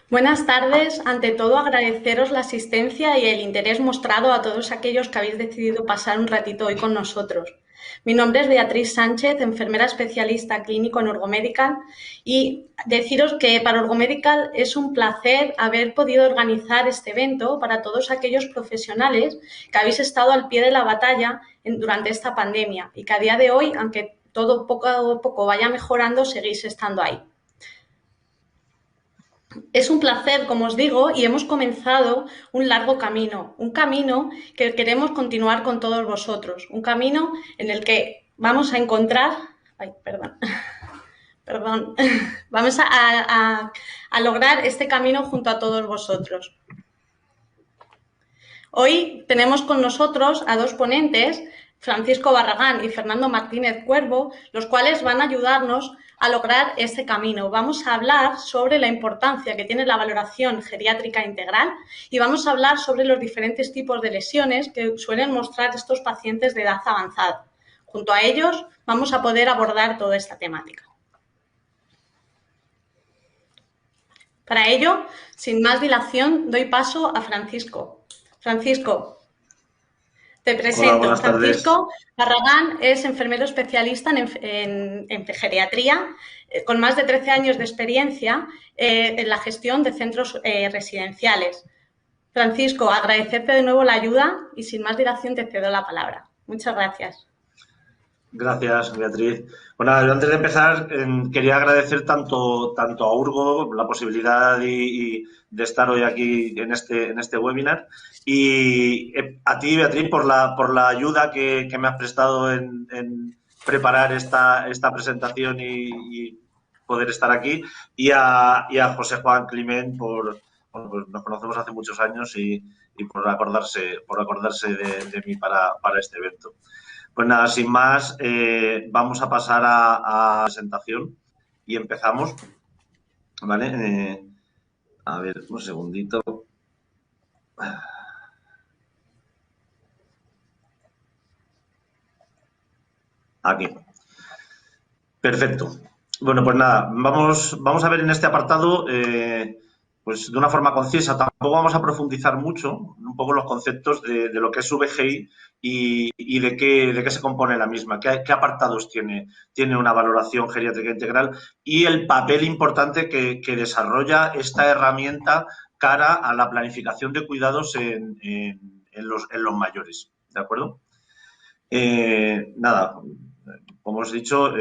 Buenas tardes. Ante todo, agradeceros la asistencia y el interés mostrado a todos aquellos que habéis decidido pasar un ratito hoy con nosotros. Mi nombre es Beatriz Sánchez, enfermera especialista clínico en Urgomedical, y deciros que para Urgomedical es un placer haber podido organizar este evento para todos aquellos profesionales que habéis estado al pie de la batalla durante esta pandemia y que a día de hoy, aunque todo poco a poco vaya mejorando, seguís estando ahí. Es un placer, como os digo, y hemos comenzado un largo camino, un camino que queremos continuar con todos vosotros, un camino en el que vamos a encontrar, ay, perdón, perdón, vamos a lograr este camino junto a todos vosotros. Hoy tenemos con nosotros a dos ponentes, Francisco Barragán y Fernando Martínez Cuervo, los cuales van a ayudarnos a lograr este camino. Vamos a hablar sobre la importancia que tiene la valoración geriátrica integral y vamos a hablar sobre los diferentes tipos de lesiones que suelen mostrar estos pacientes de edad avanzada. Junto a ellos vamos a poder abordar toda esta temática. Para ello, sin más dilación, doy paso a Francisco. Francisco, te Hola, presento. buenas tardes. Francisco Barragán es enfermero especialista en geriatría, con más de 13 años de experiencia en la gestión de centros residenciales. Francisco, agradecerte de nuevo la ayuda y sin más dilación te cedo la palabra. Muchas gracias. Gracias, Beatriz. Bueno, yo antes de empezar, quería agradecer tanto a Urgo la posibilidad de estar hoy aquí en este webinar y a ti, Beatriz, por la ayuda que me has prestado en preparar esta presentación y poder estar aquí y a José Juan Climent bueno, pues nos conocemos hace muchos años y por acordarse de mí para este evento. Pues nada, sin más, vamos a pasar a la presentación y empezamos, ¿vale? A ver, un segundito. Aquí. Perfecto. Bueno, pues nada, vamos a ver en este apartado, pues de una forma concisa. Tampoco vamos a profundizar mucho, un poco los conceptos de lo que es VGI y de qué se compone la misma, qué apartados tiene una valoración geriátrica integral y el papel importante que desarrolla esta herramienta cara a la planificación de cuidados en los mayores. ¿De acuerdo? Nada, como os he dicho,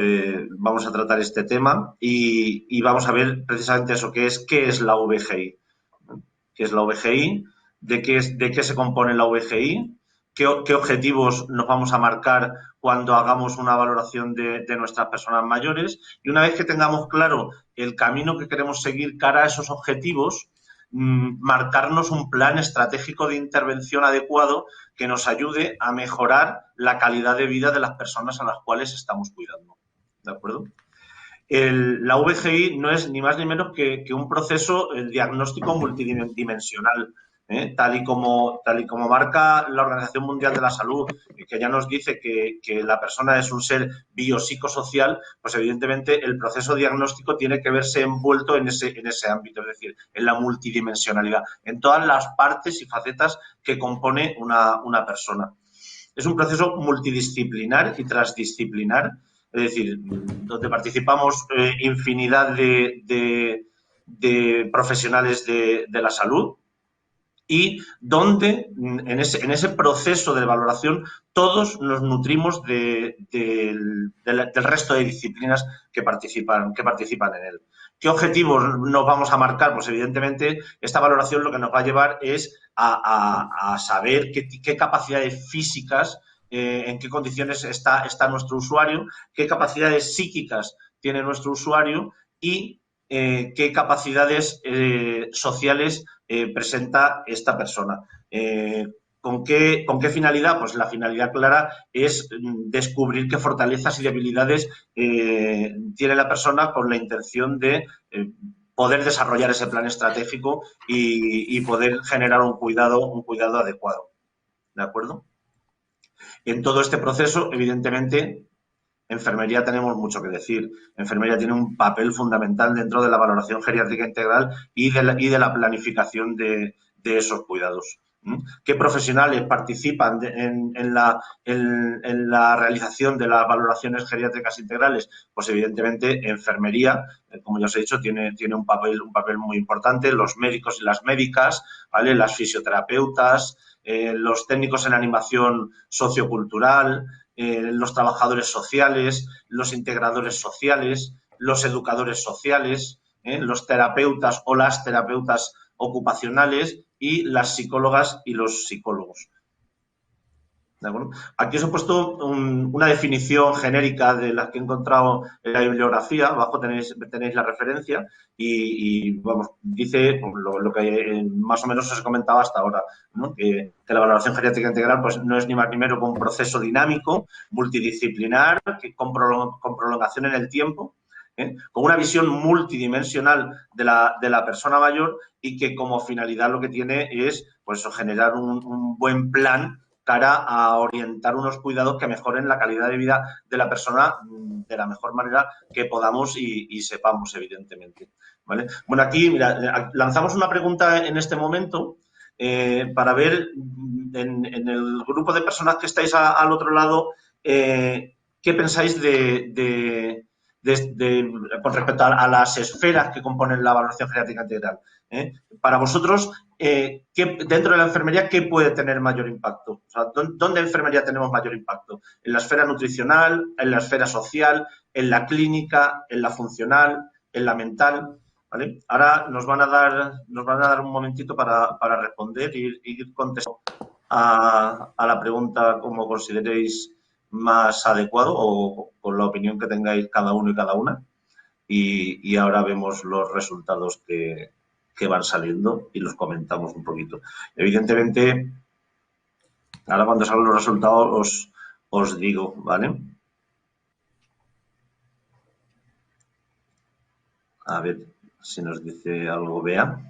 vamos a tratar este tema y vamos a ver precisamente eso, qué es la VGI. ¿Qué es la VGI? ¿De qué se compone la VGI? ¿Qué objetivos nos vamos a marcar cuando hagamos una valoración de nuestras personas mayores? Y una vez que tengamos claro el camino que queremos seguir cara a esos objetivos, marcarnos un plan estratégico de intervención adecuado que nos ayude a mejorar la calidad de vida de las personas a las cuales estamos cuidando. ¿De acuerdo? La VGI no es ni más ni menos que un proceso diagnóstico multidimensional, tal y como marca la Organización Mundial de la Salud, que ya nos dice que la persona es un ser biopsicosocial, pues evidentemente el proceso diagnóstico tiene que verse envuelto en ese ámbito, es decir, en la multidimensionalidad, en todas las partes y facetas que compone una persona. Es un proceso multidisciplinar y transdisciplinar, es decir, donde participamos infinidad de profesionales de la salud y donde en ese proceso de valoración todos nos nutrimos del resto de disciplinas que participan en él. ¿Qué objetivos nos vamos a marcar? Pues evidentemente esta valoración lo que nos va a llevar es a saber qué capacidades físicas, en qué condiciones está nuestro usuario, qué capacidades psíquicas tiene nuestro usuario y qué capacidades sociales presenta esta persona. ¿Con qué finalidad? Pues la finalidad clara es descubrir qué fortalezas y debilidades tiene la persona con la intención de poder desarrollar ese plan estratégico y poder generar un cuidado adecuado. ¿De acuerdo? En todo este proceso, evidentemente, enfermería tenemos mucho que decir. Enfermería tiene un papel fundamental dentro de la valoración geriátrica integral y de la planificación de esos cuidados. ¿Qué profesionales participan en la realización de las valoraciones geriátricas integrales? Pues evidentemente enfermería, como ya os he dicho, tiene un papel muy importante, los médicos y las médicas, ¿vale? Las fisioterapeutas, los técnicos en animación sociocultural, los trabajadores sociales, los integradores sociales, los educadores sociales, los terapeutas o las terapeutas ocupacionales y las psicólogas y los psicólogos. ¿De acuerdo? Aquí os he puesto una definición genérica de las que he encontrado en la bibliografía. Abajo tenéis la referencia y vamos, dice lo que más o menos os he comentado hasta ahora, ¿no? Que la valoración geriátrica integral pues, no es ni más ni menos que un proceso dinámico, multidisciplinar, con prolongación en el tiempo, con una visión multidimensional de la persona mayor y que como finalidad lo que tiene es pues, generar un buen plan cara a orientar unos cuidados que mejoren la calidad de vida de la persona de la mejor manera que podamos y sepamos, evidentemente. ¿Vale? Bueno, aquí, mira, lanzamos una pregunta en este momento para ver en el grupo de personas que estáis al otro lado qué pensáis con respecto a las esferas que componen la valoración geriátrica integral. Para vosotros, dentro de la enfermería, ¿qué puede tener mayor impacto? O sea, ¿dónde en enfermería tenemos mayor impacto? ¿En la esfera nutricional, en la esfera social, en la clínica, en la funcional, en la mental? ¿Vale? Ahora nos van a dar un momentito para responder y ir contestando a la pregunta como consideréis más adecuado o con la opinión que tengáis cada uno y cada una. Y ahora vemos los resultados que van saliendo y los comentamos un poquito. Evidentemente, ahora cuando salgan los resultados os digo, ¿vale? A ver si nos dice algo Bea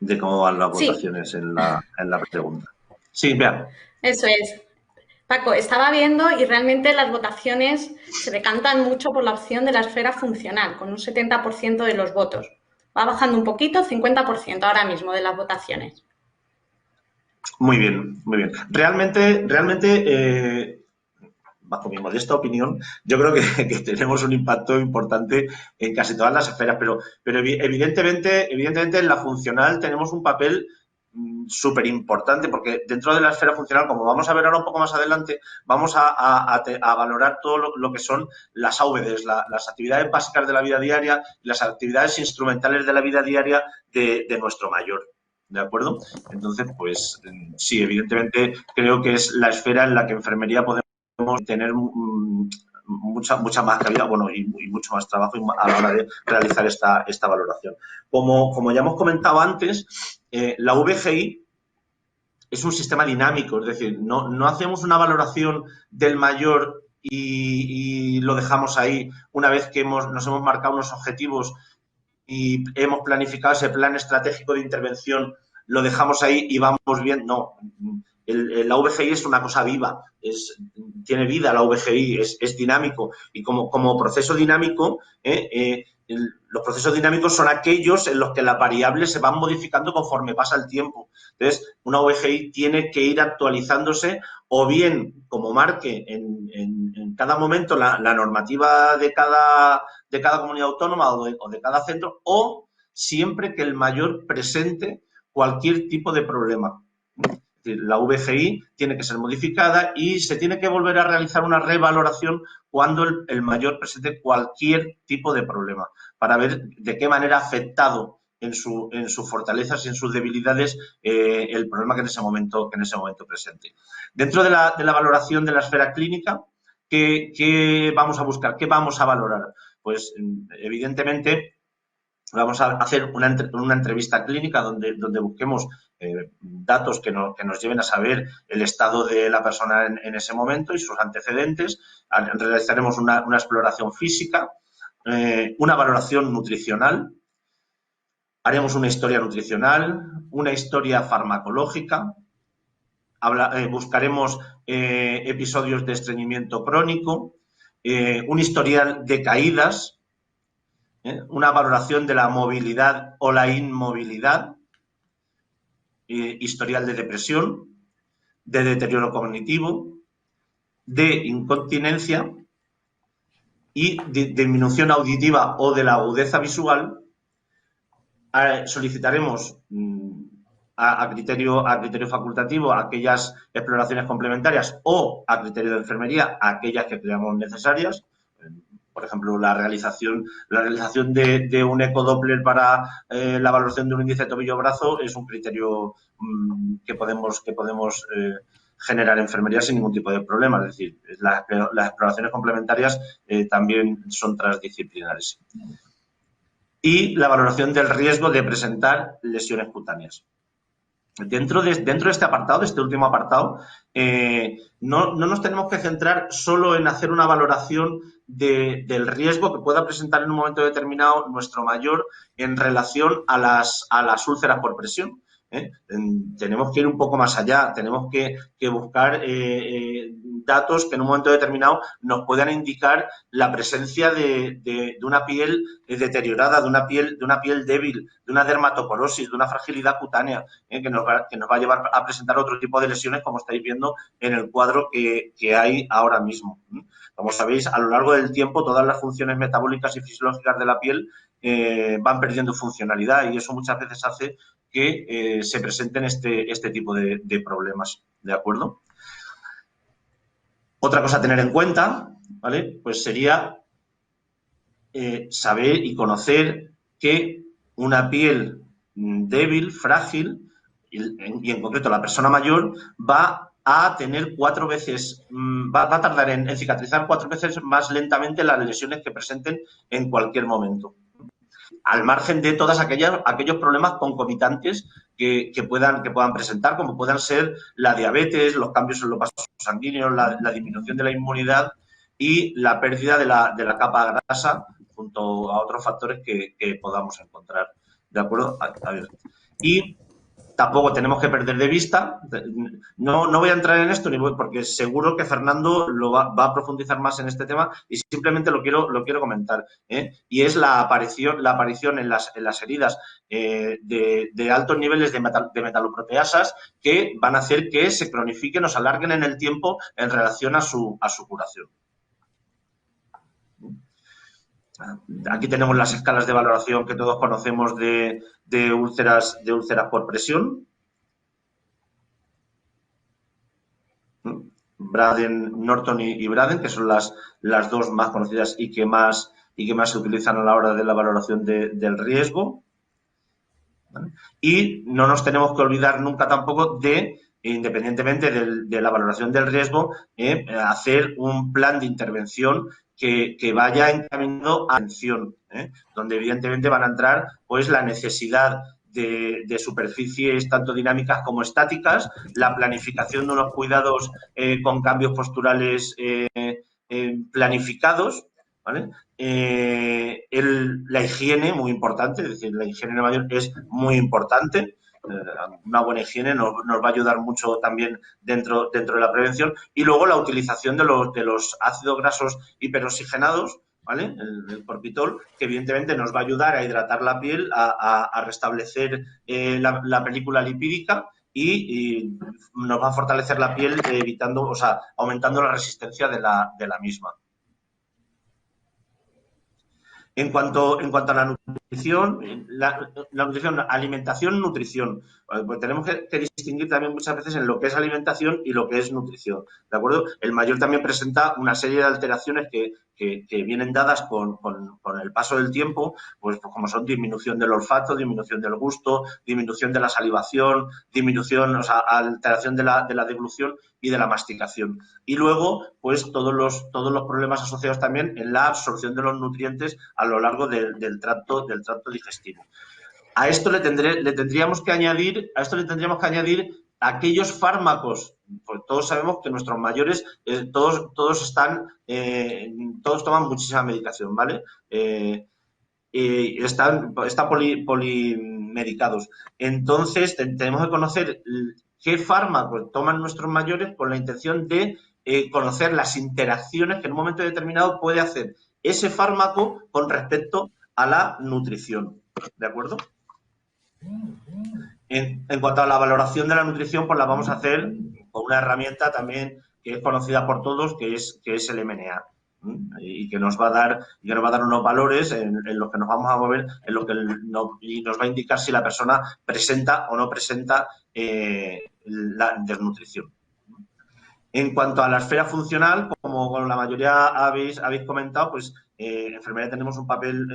de cómo van las votaciones en la pregunta. Sí, Bea. Eso es. Paco, estaba viendo y realmente las votaciones se decantan mucho por la opción de la esfera funcional, con un 70% de los votos. Va bajando un poquito, 50% ahora mismo de las votaciones. Muy bien, muy bien. Realmente, bajo mi modesta opinión, yo creo que tenemos un impacto importante en casi todas las esferas, pero evidentemente en la funcional tenemos un papel súper importante porque dentro de la esfera funcional, como vamos a ver ahora un poco más adelante, vamos a valorar todo lo que son las AVDs, las actividades básicas de la vida diaria y las actividades instrumentales de la vida diaria de nuestro mayor. ¿De acuerdo? Entonces, pues sí, evidentemente creo que es la esfera en la que enfermería podemos tener mucha más calidad, bueno, y mucho más trabajo a la hora de realizar esta valoración. Como ya hemos comentado antes, la VGI es un sistema dinámico, es decir, no hacemos una valoración del mayor y lo dejamos ahí una vez que nos hemos marcado unos objetivos y hemos planificado ese plan estratégico de intervención, lo dejamos ahí y vamos bien. No, la VGI es una cosa viva, tiene vida la VGI, es dinámico y como proceso dinámico, los procesos dinámicos son aquellos en los que las variables se van modificando conforme pasa el tiempo. Entonces, una VGI tiene que ir actualizándose o bien como marque en cada momento la normativa de cada comunidad autónoma o de cada centro, o siempre que el mayor presente cualquier tipo de problema. Es decir, la VGI tiene que ser modificada y se tiene que volver a realizar una revaloración cuando el mayor presente cualquier tipo de problema, para ver de qué manera ha afectado en sus fortalezas y en sus debilidades el problema que en ese momento presente. Dentro de la valoración de la esfera clínica, ¿qué vamos a buscar? ¿Qué vamos a valorar? Pues evidentemente vamos a hacer una entrevista clínica donde busquemos datos que nos lleven a saber el estado de la persona en ese momento y sus antecedentes. Realizaremos una exploración física, una valoración nutricional, haremos una historia nutricional, una historia farmacológica, buscaremos episodios de estreñimiento crónico, un historial de caídas, una valoración de la movilidad o la inmovilidad, historial de depresión, de deterioro cognitivo, de incontinencia y de disminución auditiva o de la agudeza visual. Solicitaremos a criterio facultativo aquellas exploraciones complementarias o a criterio de enfermería aquellas que creamos necesarias. Por ejemplo, la realización de un ecodoppler para la valoración de un índice tobillo-brazo es un criterio que podemos generar enfermería sin ningún tipo de problema. Es decir, las exploraciones complementarias también son transdisciplinares. Y la valoración del riesgo de presentar lesiones cutáneas. Dentro de este apartado, de este último apartado, no nos tenemos que centrar solo en hacer una valoración del riesgo que pueda presentar en un momento determinado nuestro mayor en relación a las úlceras por presión. Tenemos que ir un poco más allá, tenemos que buscar datos que en un momento determinado nos puedan indicar la presencia de una piel deteriorada, de una piel débil, de una dermatoporosis, de una fragilidad cutánea, que nos va a llevar a presentar otro tipo de lesiones, como estáis viendo en el cuadro que hay ahora mismo. Como sabéis, a lo largo del tiempo todas las funciones metabólicas y fisiológicas de la piel van perdiendo funcionalidad y eso muchas veces hace que se presenten este tipo de problemas, ¿de acuerdo? Otra cosa a tener en cuenta, ¿vale? Pues sería saber y conocer que una piel débil, frágil, y en concreto la persona mayor, va a tener 4 veces, va a tardar en cicatrizar 4 veces más lentamente las lesiones que presenten en cualquier momento. Al margen de todos aquellos problemas concomitantes que puedan presentar, como puedan ser la diabetes, los cambios en los vasos sanguíneos, la disminución de la inmunidad y la pérdida de la capa grasa, junto a otros factores que podamos encontrar. ¿De acuerdo? A ver. Y tampoco tenemos que perder de vista, no voy a entrar en esto porque seguro que Fernando va a profundizar más en este tema y simplemente lo quiero comentar, y es la aparición en las heridas de altos niveles de metaloproteasas que van a hacer que se cronifiquen o se alarguen en el tiempo en relación a su curación. Aquí tenemos las escalas de valoración que todos conocemos de úlceras por presión. Braden, Norton y Braden, que son las dos más conocidas y que más se utilizan a la hora de la valoración del riesgo. ¿Vale? Y no nos tenemos que olvidar nunca tampoco de, independientemente de la valoración del riesgo, hacer un plan de intervención que vaya encaminado a atención, donde evidentemente van a entrar pues la necesidad de superficies tanto dinámicas como estáticas, la planificación de unos cuidados con cambios posturales planificados, ¿vale? La higiene, muy importante, es decir, la higiene mayor es muy importante. Una buena higiene nos va a ayudar mucho también dentro de la prevención. Y luego la utilización de los ácidos grasos hiperoxigenados, ¿vale? El Corpitol, que evidentemente nos va a ayudar a hidratar la piel, a restablecer la película lipídica y nos va a fortalecer la piel aumentando la resistencia de la misma. En cuanto a la nutrición, la nutrición, alimentación, nutrición, pues tenemos que distinguir también muchas veces en lo que es alimentación y lo que es nutrición, ¿de acuerdo? El mayor también presenta una serie de alteraciones que vienen dadas con el paso del tiempo, pues como son disminución del olfato, disminución del gusto, disminución de la salivación, alteración de la deglución y de la masticación. Y luego, pues todos los problemas asociados también en la absorción de los nutrientes a lo largo del tracto digestivo. A esto le tendríamos que añadir aquellos fármacos, pues todos sabemos que nuestros mayores, todos toman muchísima medicación, ¿vale? Están polimedicados. Entonces, tenemos que conocer qué fármacos toman nuestros mayores con la intención de conocer las interacciones que en un momento determinado puede hacer ese fármaco con respecto a la nutrición. ¿De acuerdo? En cuanto a la valoración de la nutrición, pues la vamos a hacer con una herramienta también que es conocida por todos, que es el MNA. Y que nos va a dar unos valores en los que nos vamos a mover, en lo que y nos va a indicar si la persona presenta o no presenta la desnutrición. En cuanto a la esfera funcional, como con la mayoría habéis comentado, pues en enfermería tenemos un papel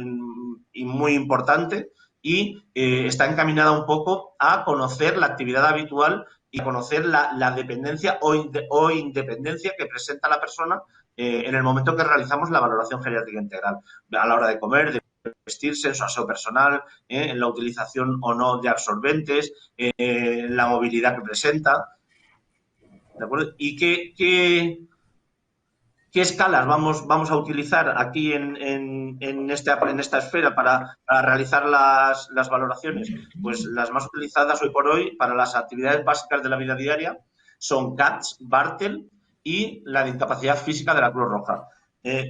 muy importante y está encaminada un poco a conocer la actividad habitual y conocer la dependencia o independencia que presenta la persona en el momento que realizamos la valoración geriátrica integral, a la hora de comer, de vestirse, en su aseo personal, en la utilización o no de absorbentes, la movilidad que presenta. ¿De acuerdo? ¿Y qué escalas vamos a utilizar aquí en esta esfera para realizar las valoraciones? Pues las más utilizadas hoy por hoy para las actividades básicas de la vida diaria son CATS, Bartel y la de incapacidad física de la Cruz Roja.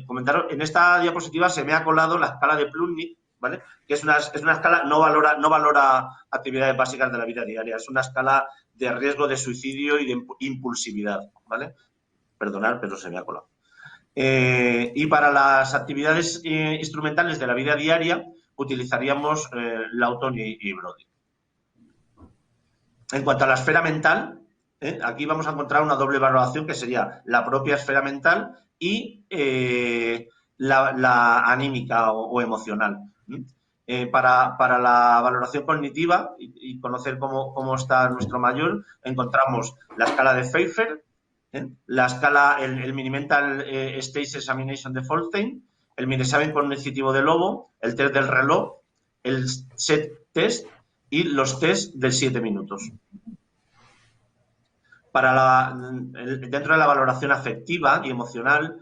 Comentaros, en esta diapositiva se me ha colado la escala de Plutnik, ¿vale? Que es una escala, no valora actividades básicas de la vida diaria, es una escala de riesgo de suicidio y de impulsividad, ¿vale? Perdonad, pero se me ha colado. Y para las actividades instrumentales de la vida diaria utilizaríamos Lawton y Brody. En cuanto a la esfera mental, aquí vamos a encontrar una doble valoración que sería la propia esfera mental y la anímica o emocional. Para la valoración cognitiva y conocer cómo está nuestro mayor, encontramos la escala de Pfeiffer, la escala, el Mini-Mental State Examination de Folstein, el mini-examen cognitivo de Lobo, el test del reloj, el set test y los test de 7 minutos. Dentro de la valoración afectiva y emocional,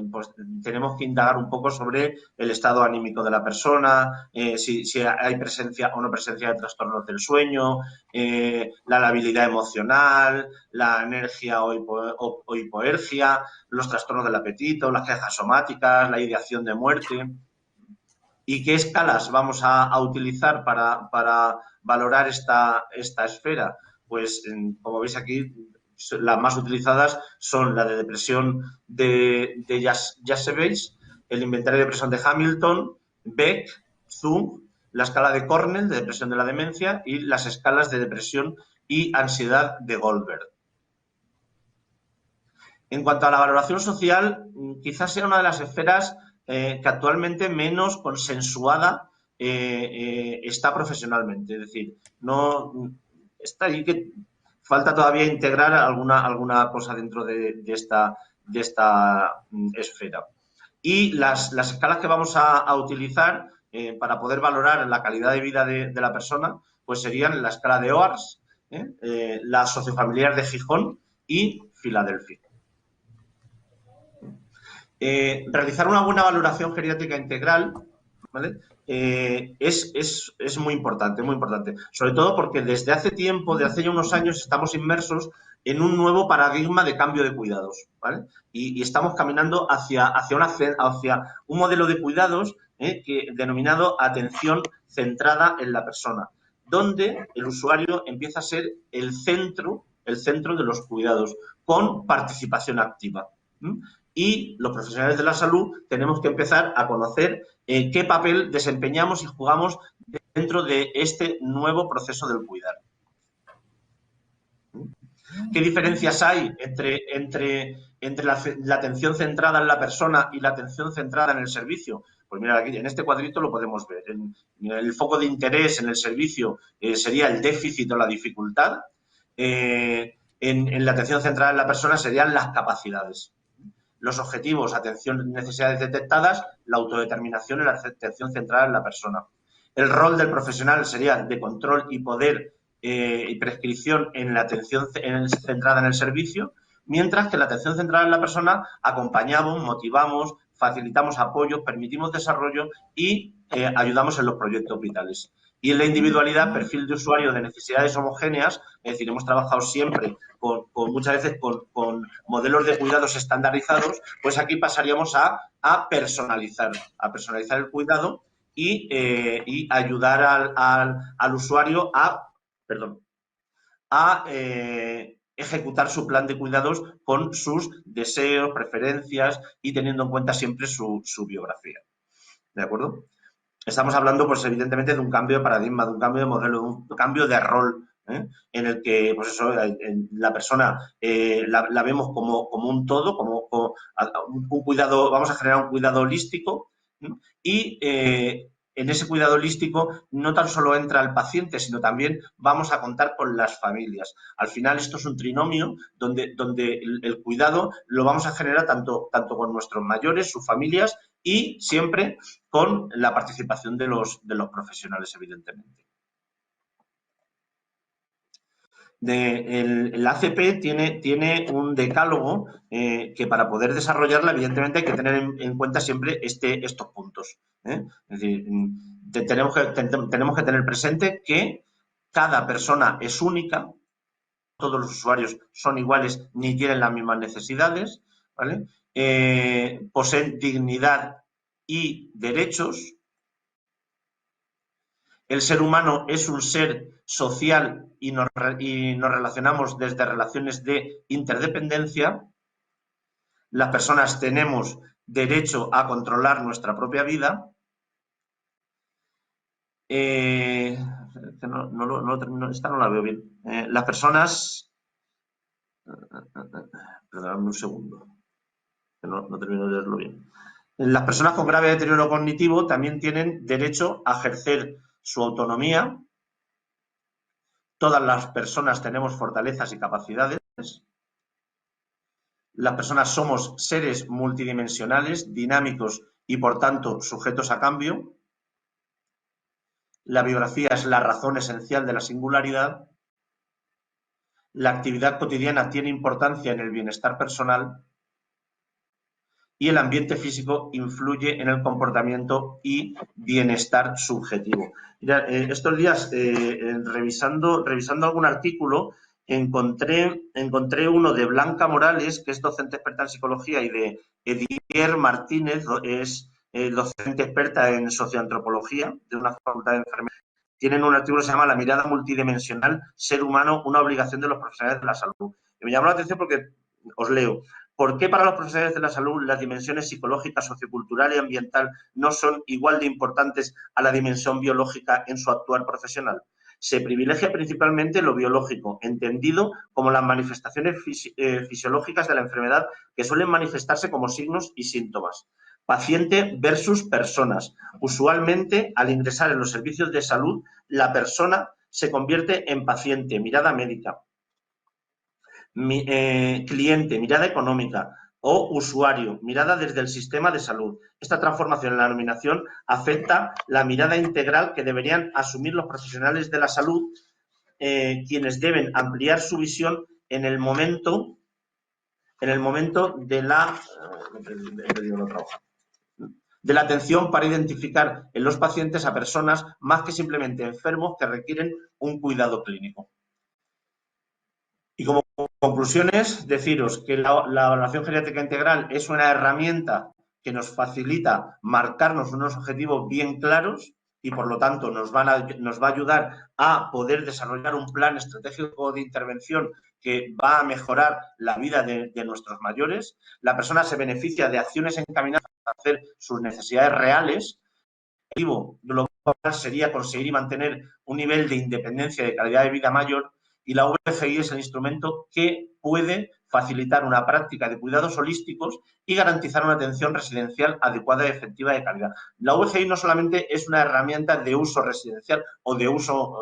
pues tenemos que indagar un poco sobre el estado anímico de la persona, si hay presencia o no presencia de trastornos del sueño, la labilidad emocional, la energía o hipoergia, los trastornos del apetito, las quejas somáticas, la ideación de muerte. ¿Y qué escalas vamos a utilizar para valorar esta esfera? Pues, como veis aquí, las más utilizadas son la de depresión de Jasevich, el inventario de depresión de Hamilton, Beck, Zung, la escala de Cornell de depresión de la demencia y las escalas de depresión y ansiedad de Goldberg. En cuanto a la valoración social, quizás sea una de las esferas que actualmente menos consensuada está profesionalmente. Es decir, no está ahí que falta todavía integrar alguna cosa dentro de esta esfera. Y las escalas que vamos a utilizar para poder valorar la calidad de vida de la persona, pues serían la escala de Oars, la sociofamiliar de Gijón y Filadelfia. Realizar una buena valoración geriátrica integral, ¿vale? Es muy importante, sobre todo porque desde hace tiempo, desde hace ya unos años, estamos inmersos en un nuevo paradigma de cambio de cuidados, ¿vale? Y estamos caminando hacia un modelo de cuidados denominado atención centrada en la persona, donde el usuario empieza a ser el centro de los cuidados, con participación activa. Y los profesionales de la salud tenemos que empezar a conocer qué papel desempeñamos y jugamos dentro de este nuevo proceso del cuidar. ¿Qué diferencias hay entre la atención centrada en la persona y la atención centrada en el servicio? Pues mira, aquí en este cuadrito lo podemos ver. El foco de interés en el servicio sería el déficit o la dificultad. En la atención centrada en la persona serían las capacidades. Los objetivos, atención, necesidades detectadas, la autodeterminación y la atención centrada en la persona. El rol del profesional sería de control y poder y prescripción en la atención centrada en el servicio, mientras que la atención centrada en la persona acompañamos, motivamos, facilitamos apoyo, permitimos desarrollo y ayudamos en los proyectos vitales. Y en la individualidad, perfil de usuario de necesidades homogéneas, es decir, hemos trabajado siempre muchas veces con modelos de cuidados estandarizados, pues aquí pasaríamos a personalizar el cuidado y ayudar al usuario a ejecutar su plan de cuidados con sus deseos, preferencias y teniendo en cuenta siempre su biografía. ¿De acuerdo? Estamos hablando, pues, evidentemente, de un cambio de paradigma, de un cambio de modelo, de un cambio de rol, en el que, pues eso, la persona la vemos como un todo, como un cuidado, vamos a generar un cuidado holístico, y en ese cuidado holístico no tan solo entra el paciente, sino también vamos a contar con las familias. Al final esto es un trinomio donde el cuidado lo vamos a generar tanto con nuestros mayores, sus familias, y siempre con la participación de los profesionales, evidentemente. El ACP tiene un decálogo que para poder desarrollarla, evidentemente, hay que tener en cuenta siempre estos puntos. Es decir, tenemos que tener presente que cada persona es única, todos los usuarios son iguales ni tienen las mismas necesidades, ¿vale? Poseen dignidad y derechos. El ser humano es un ser social y nos relacionamos desde relaciones de interdependencia. Las personas tenemos derecho a controlar nuestra propia vida. Esta no la veo bien. Las personas... Perdóname un segundo, que no termino de leerlo bien. Las personas con grave deterioro cognitivo también tienen derecho a ejercer su autonomía. Todas las personas tenemos fortalezas y capacidades. Las personas somos seres multidimensionales, dinámicos y, por tanto, sujetos a cambio. La biografía es la razón esencial de la singularidad. La actividad cotidiana tiene importancia en el bienestar personal. Y el ambiente físico influye en el comportamiento y bienestar subjetivo. Mira, estos días, revisando algún artículo, encontré uno de Blanca Morales, que es docente experta en psicología, y de Edier Martínez, es docente experta en socioantropología, de una facultad de enfermería. Tienen un artículo que se llama La mirada multidimensional, ser humano, una obligación de los profesionales de la salud. Y me llamó la atención porque, os leo, ¿por qué para los profesionales de la salud las dimensiones psicológica, sociocultural y ambiental no son igual de importantes a la dimensión biológica en su actuar profesional? Se privilegia principalmente lo biológico, entendido como las manifestaciones fisiológicas de la enfermedad que suelen manifestarse como signos y síntomas. Paciente versus personas. Usualmente, al ingresar en los servicios de salud, la persona se convierte en paciente, mirada médica. Cliente, mirada económica, o usuario, mirada desde el sistema de salud. Esta transformación en la denominación afecta la mirada integral que deberían asumir los profesionales de la salud, quienes deben ampliar su visión en el momento de la atención para identificar en los pacientes a personas más que simplemente enfermos que requieren un cuidado clínico. Y como conclusiones, deciros que la evaluación geriátrica integral es una herramienta que nos facilita marcarnos unos objetivos bien claros y, por lo tanto, nos va a ayudar a poder desarrollar un plan estratégico de intervención que va a mejorar la vida de nuestros mayores. La persona se beneficia de acciones encaminadas a hacer sus necesidades reales. El objetivo global sería conseguir y mantener un nivel de independencia y de calidad de vida mayor. Y la VGI es el instrumento que puede facilitar una práctica de cuidados holísticos y garantizar una atención residencial adecuada y efectiva de calidad. La VGI no solamente es una herramienta de uso residencial o de uso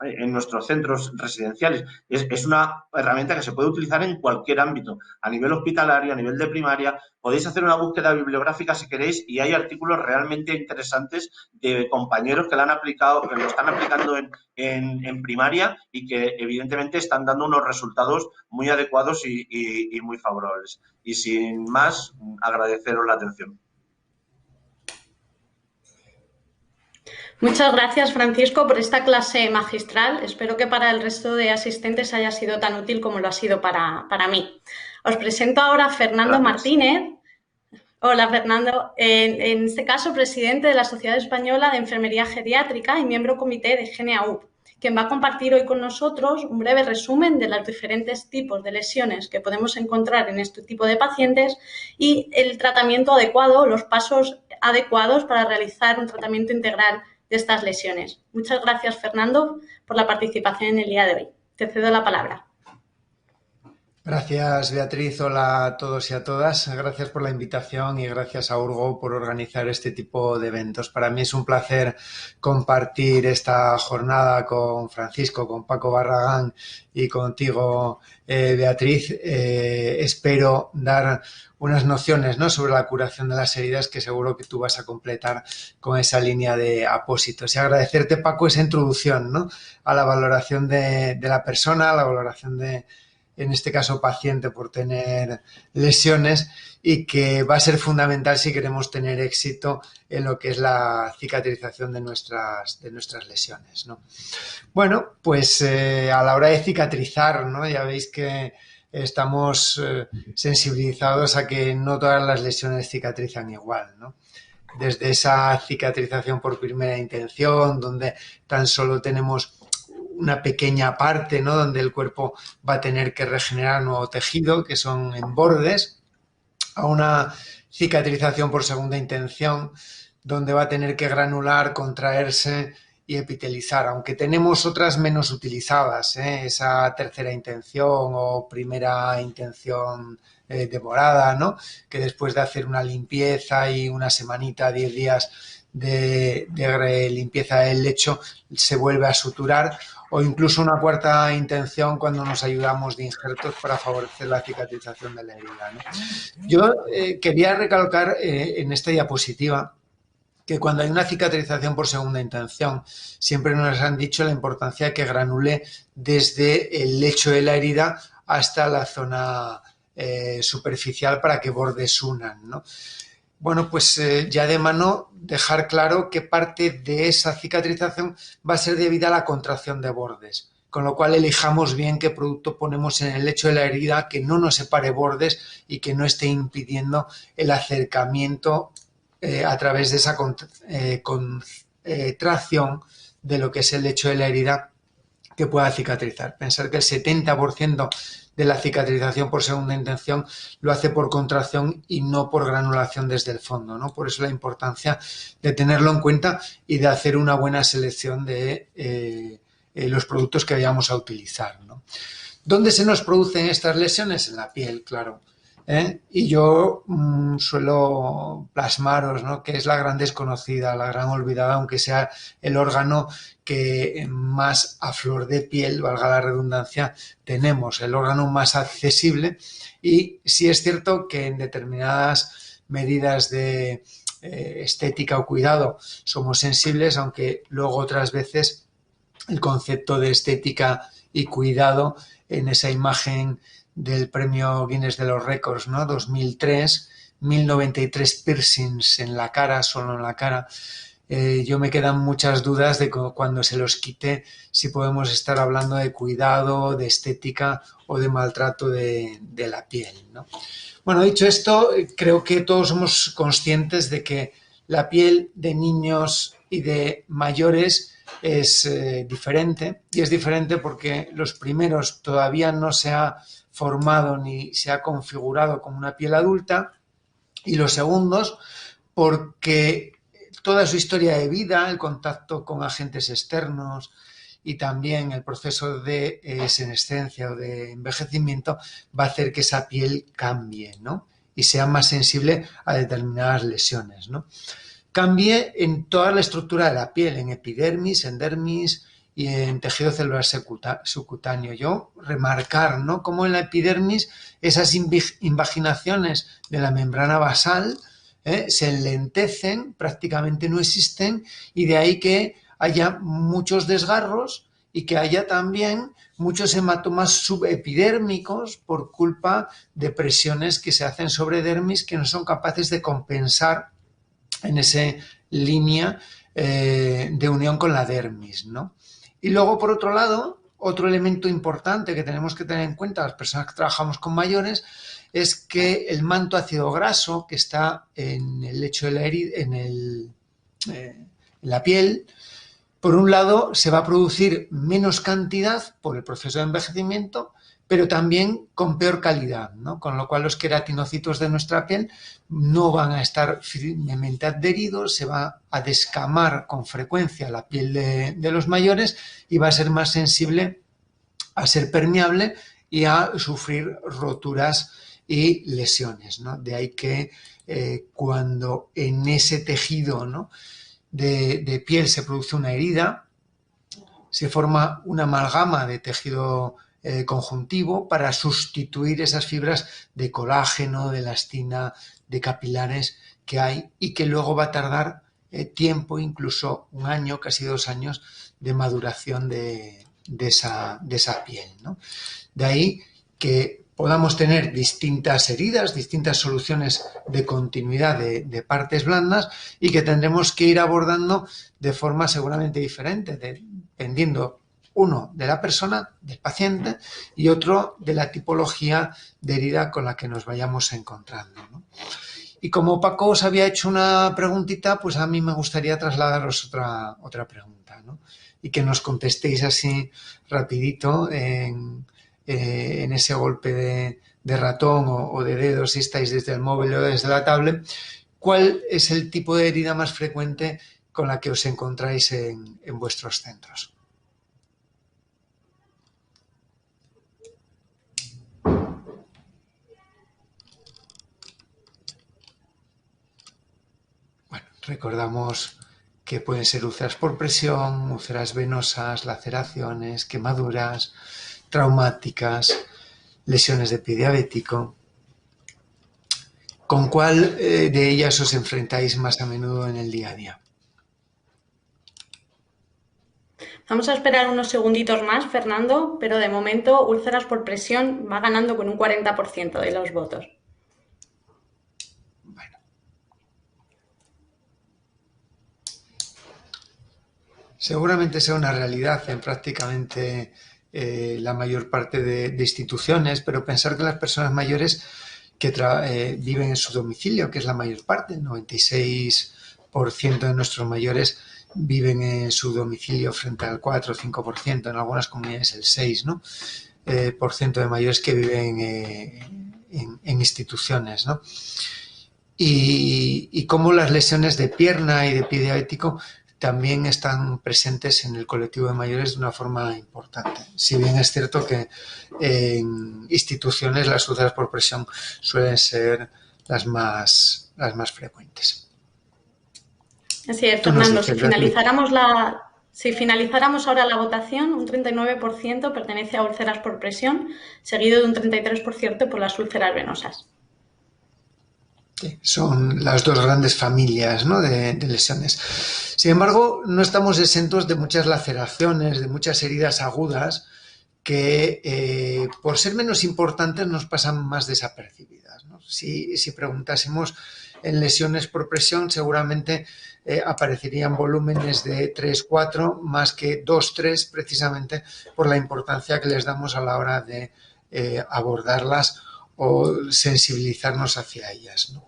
en nuestros centros residenciales. Es una herramienta que se puede utilizar en cualquier ámbito, a nivel hospitalario, a nivel de primaria. Podéis hacer una búsqueda bibliográfica si queréis y hay artículos realmente interesantes de compañeros que lo han aplicado, que lo están aplicando en primaria y que evidentemente están dando unos resultados muy adecuados y muy favorables. Y sin más, agradeceros la atención. Muchas gracias, Francisco, por esta clase magistral. Espero que para el resto de asistentes haya sido tan útil como lo ha sido para mí. Os presento ahora a Fernando Martínez. Hola, Fernando. En este caso, presidente de la Sociedad Española de Enfermería Geriátrica y miembro comité de GNAU, quien va a compartir hoy con nosotros un breve resumen de los diferentes tipos de lesiones que podemos encontrar en este tipo de pacientes y el tratamiento adecuado, los pasos adecuados para realizar un tratamiento integral de estas lesiones. Muchas gracias, Fernando, por la participación en el día de hoy. Te cedo la palabra. Gracias, Beatriz. Hola a todos y a todas. Gracias por la invitación y gracias a Urgo por organizar este tipo de eventos. Para mí es un placer compartir esta jornada con Francisco, con Paco Barragán y contigo, Beatriz. Espero dar unas nociones, ¿no?, sobre la curación de las heridas que seguro que tú vas a completar con esa línea de apósitos. Y agradecerte, Paco, esa introducción, ¿no?, a la valoración de la persona, a la valoración de, en este caso, paciente por tener lesiones y que va a ser fundamental si queremos tener éxito en lo que es la cicatrización de nuestras lesiones, ¿no? Bueno, pues a la hora de cicatrizar, ¿no?, ya veis que estamos sensibilizados a que no todas las lesiones cicatrizan igual, ¿no? Desde esa cicatrización por primera intención, donde tan solo tenemos una pequeña parte, ¿no?, donde el cuerpo va a tener que regenerar nuevo tejido, que son en bordes, a una cicatrización por segunda intención, donde va a tener que granular, contraerse y epitelizar, aunque tenemos otras menos utilizadas, esa tercera intención o primera intención demorada, ¿no?, que después de hacer una limpieza y una semanita, 10 días de limpieza del lecho, se vuelve a suturar, o incluso una cuarta intención cuando nos ayudamos de injertos para favorecer la cicatrización de la herida, ¿no? Yo quería recalcar en esta diapositiva que cuando hay una cicatrización por segunda intención, siempre nos han dicho la importancia de que granule desde el lecho de la herida hasta la zona superficial para que bordes unan, ¿no? Bueno, pues ya de mano dejar claro que parte de esa cicatrización va a ser debida a la contracción de bordes, con lo cual elijamos bien qué producto ponemos en el lecho de la herida, que no nos separe bordes y que no esté impidiendo el acercamiento a través de esa contracción de lo que es el lecho de la herida que pueda cicatrizar. Pensar que el 70% de la cicatrización por segunda intención lo hace por contracción y no por granulación desde el fondo, ¿no? Por eso la importancia de tenerlo en cuenta y de hacer una buena selección de los productos que vayamos a utilizar, ¿no? ¿Dónde se nos producen estas lesiones? En la piel, claro. Y yo suelo plasmaros, ¿no?, que es la gran desconocida, la gran olvidada, aunque sea el órgano que más a flor de piel, valga la redundancia, tenemos, el órgano más accesible. Y sí es cierto que en determinadas medidas de estética o cuidado somos sensibles, aunque luego otras veces el concepto de estética y cuidado en esa imagen del premio Guinness de los Récords, ¿no?, 2003, 1093 piercings en la cara, solo en la cara. Yo me quedan muchas dudas de cuando se los quite si podemos estar hablando de cuidado, de estética o de maltrato de la piel, ¿no? Bueno, dicho esto, creo que todos somos conscientes de que la piel de niños y de mayores es diferente, y es diferente porque los primeros todavía no se ha formado ni se ha configurado como una piel adulta, y los segundos porque toda su historia de vida, el contacto con agentes externos y también el proceso de senescencia o de envejecimiento va a hacer que esa piel cambie, ¿no?, y sea más sensible a determinadas lesiones, ¿no? Cambie en toda la estructura de la piel, en epidermis, en dermis y en tejido celular subcutáneo. Yo remarcar, ¿no?, cómo en la epidermis esas invaginaciones de la membrana basal se enlentecen, prácticamente no existen, y de ahí que haya muchos desgarros y que haya también muchos hematomas subepidérmicos por culpa de presiones que se hacen sobre dermis que no son capaces de compensar en esa línea de unión con la dermis, ¿no? Y luego, por otro lado, otro elemento importante que tenemos que tener en cuenta las personas que trabajamos con mayores es que el manto ácido graso que está en el lecho de la herida, en la piel, por un lado se va a producir menos cantidad por el proceso de envejecimiento, pero también con peor calidad, ¿no? Con lo cual los queratinocitos de nuestra piel no van a estar firmemente adheridos, se va a descamar con frecuencia la piel de los mayores y va a ser más sensible a ser permeable y a sufrir roturas y lesiones, ¿no? De ahí que cuando en ese tejido, ¿no?, de piel se produce una herida, se forma una amalgama de tejido conjuntivo para sustituir esas fibras de colágeno, de elastina, de capilares que hay y que luego va a tardar tiempo, incluso un año, casi 2 años de maduración de esa piel, ¿no? De ahí que podamos tener distintas heridas, distintas soluciones de continuidad de partes blandas y que tendremos que ir abordando de forma seguramente diferente, dependiendo uno de la persona, del paciente, y otro de la tipología de herida con la que nos vayamos encontrando, ¿no? Y como Paco os había hecho una preguntita, pues a mí me gustaría trasladaros otra pregunta, ¿no? Y que nos contestéis así rapidito en ese golpe de ratón o de dedo, si estáis desde el móvil o desde la tablet. ¿Cuál es el tipo de herida más frecuente con la que os encontráis en vuestros centros? Bueno, recordamos que pueden ser úlceras por presión, úlceras venosas, laceraciones, quemaduras, traumáticas, lesiones de pie diabético. ¿Con cuál de ellas os enfrentáis más a menudo en el día a día? Vamos a esperar unos segunditos más, Fernando, pero de momento úlceras por presión va ganando con un 40% de los votos. Bueno. Seguramente sea una realidad en prácticamente la mayor parte de instituciones, pero pensar que las personas mayores que viven en su domicilio, que es la mayor parte, el 96% de nuestros mayores viven en su domicilio frente al 4 o 5%, en algunas comunidades el 6%, ¿no? Por ciento de mayores que viven en instituciones, ¿no? Y cómo las lesiones de pierna y de pie diabético también están presentes en el colectivo de mayores de una forma importante. Si bien es cierto que en instituciones las úlceras por presión suelen ser las más frecuentes. Así es, Fernando. Si finalizáramos ahora la votación, un 39% pertenece a úlceras por presión, seguido de un 33% por las úlceras venosas. Son las dos grandes familias, ¿no?, de lesiones. Sin embargo, no estamos exentos de muchas laceraciones, de muchas heridas agudas que por ser menos importantes nos pasan más desapercibidas, ¿no? Si preguntásemos en lesiones por presión, seguramente aparecerían volúmenes de 3, 4, más que 2, 3, precisamente por la importancia que les damos a la hora de abordarlas o sensibilizarnos hacia ellas, ¿no?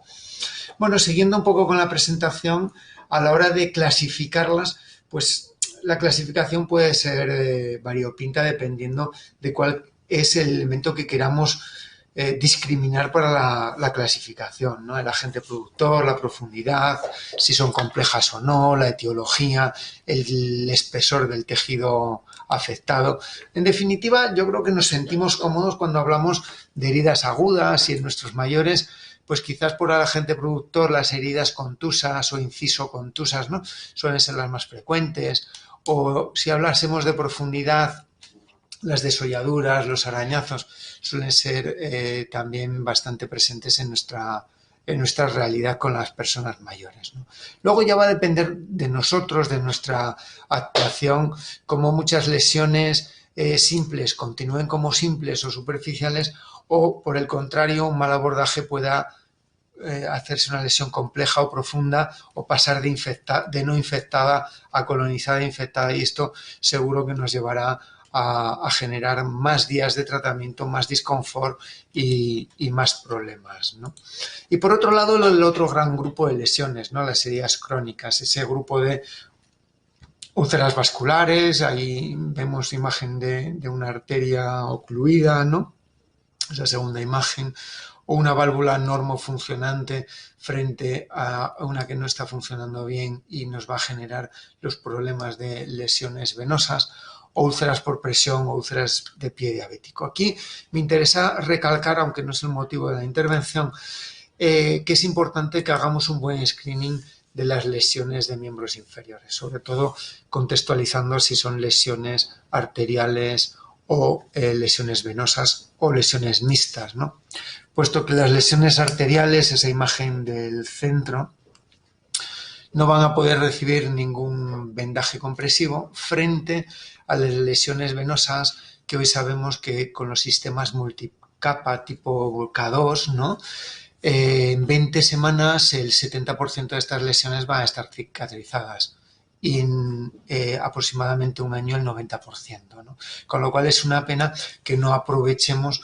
Bueno, siguiendo un poco con la presentación, a la hora de clasificarlas, pues la clasificación puede ser variopinta dependiendo de cuál es el elemento que queramos discriminar para la clasificación, ¿no? El agente productor, la profundidad, si son complejas o no, la etiología, el espesor del tejido afectado. En definitiva, yo creo que nos sentimos cómodos cuando hablamos de heridas agudas y en nuestros mayores pues quizás por el agente productor las heridas contusas o inciso-contusas, ¿no?, suelen ser las más frecuentes, o si hablásemos de profundidad, las desolladuras, los arañazos suelen ser también bastante presentes en nuestra realidad con las personas mayores, ¿no? Luego ya va a depender de nosotros, de nuestra actuación, como muchas lesiones simples continúen como simples o superficiales, o por el contrario un mal abordaje pueda hacerse una lesión compleja o profunda, o pasar de no infectada a colonizada e infectada, y esto seguro que nos llevará a generar más días de tratamiento, más disconfort y más problemas, ¿no? Y por otro lado, el otro gran grupo de lesiones, ¿no?, las heridas crónicas, ese grupo de úlceras vasculares. Ahí vemos imagen de una arteria ocluida, ¿no?, esa segunda imagen, o una válvula normofuncionante frente a una que no está funcionando bien y nos va a generar los problemas de lesiones venosas, o úlceras por presión o úlceras de pie diabético. Aquí me interesa recalcar, aunque no es el motivo de la intervención, que es importante que hagamos un buen screening de las lesiones de miembros inferiores, sobre todo contextualizando si son lesiones arteriales o lesiones venosas o lesiones mixtas, ¿no? Puesto que las lesiones arteriales, esa imagen del centro, no van a poder recibir ningún vendaje compresivo frente a las lesiones venosas, que hoy sabemos que con los sistemas multicapa tipo K2, ¿no?, en 20 semanas el 70% de estas lesiones van a estar cicatrizadas y en aproximadamente un año el 90%, ¿no? Con lo cual es una pena que no aprovechemos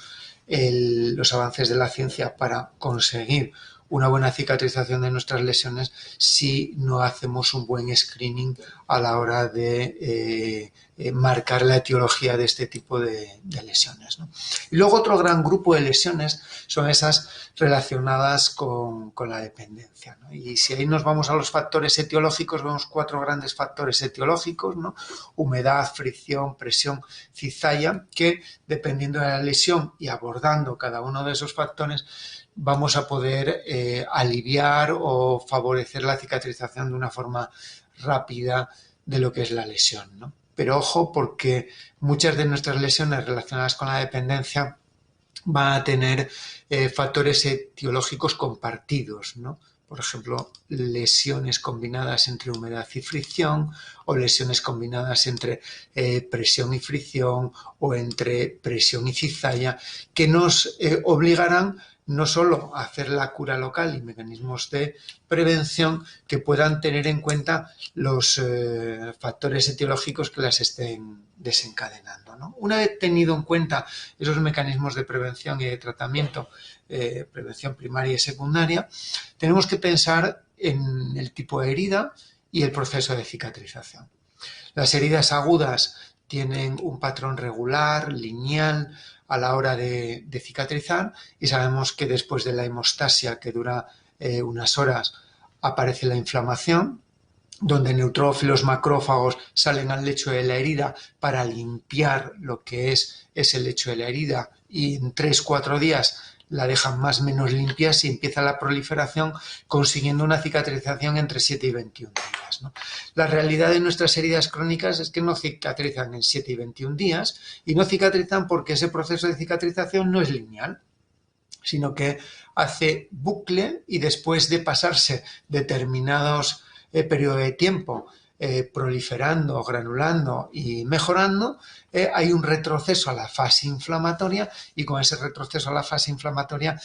los avances de la ciencia para conseguir una buena cicatrización de nuestras lesiones si no hacemos un buen screening a la hora de marcar la etiología de este tipo de lesiones, ¿no? Y luego otro gran grupo de lesiones son esas relacionadas con la dependencia, ¿no? Y si ahí nos vamos a los factores etiológicos, vemos 4 grandes factores etiológicos, ¿no? Humedad, fricción, presión, cizalla, que dependiendo de la lesión y abordando cada uno de esos factores, vamos a poder aliviar o favorecer la cicatrización de una forma rápida de lo que es la lesión, ¿no? Pero ojo, porque muchas de nuestras lesiones relacionadas con la dependencia van a tener factores etiológicos compartidos, ¿no? Por ejemplo, lesiones combinadas entre humedad y fricción, o lesiones combinadas entre presión y fricción, o entre presión y cizalla, que nos obligarán no solo a hacer la cura local y mecanismos de prevención que puedan tener en cuenta los factores etiológicos que las estén desencadenando, ¿no? Una vez tenido en cuenta esos mecanismos de prevención y de tratamiento, prevención primaria y secundaria, tenemos que pensar en el tipo de herida y el proceso de cicatrización. Las heridas agudas tienen un patrón regular, lineal, a la hora de cicatrizar, y sabemos que después de la hemostasia, que dura unas horas, aparece la inflamación, donde neutrófilos, macrófagos salen al lecho de la herida para limpiar lo que es ese lecho de la herida, y en 3-4 días la dejan más o menos limpias y empieza la proliferación, consiguiendo una cicatrización entre 7 y 21 días, ¿no? La realidad de nuestras heridas crónicas es que no cicatrizan en 7 y 21 días, y no cicatrizan porque ese proceso de cicatrización no es lineal, sino que hace bucle, y después de pasarse determinados periodos de tiempo proliferando, granulando y mejorando, hay un retroceso a la fase inflamatoria, y con ese retroceso a la fase inflamatoria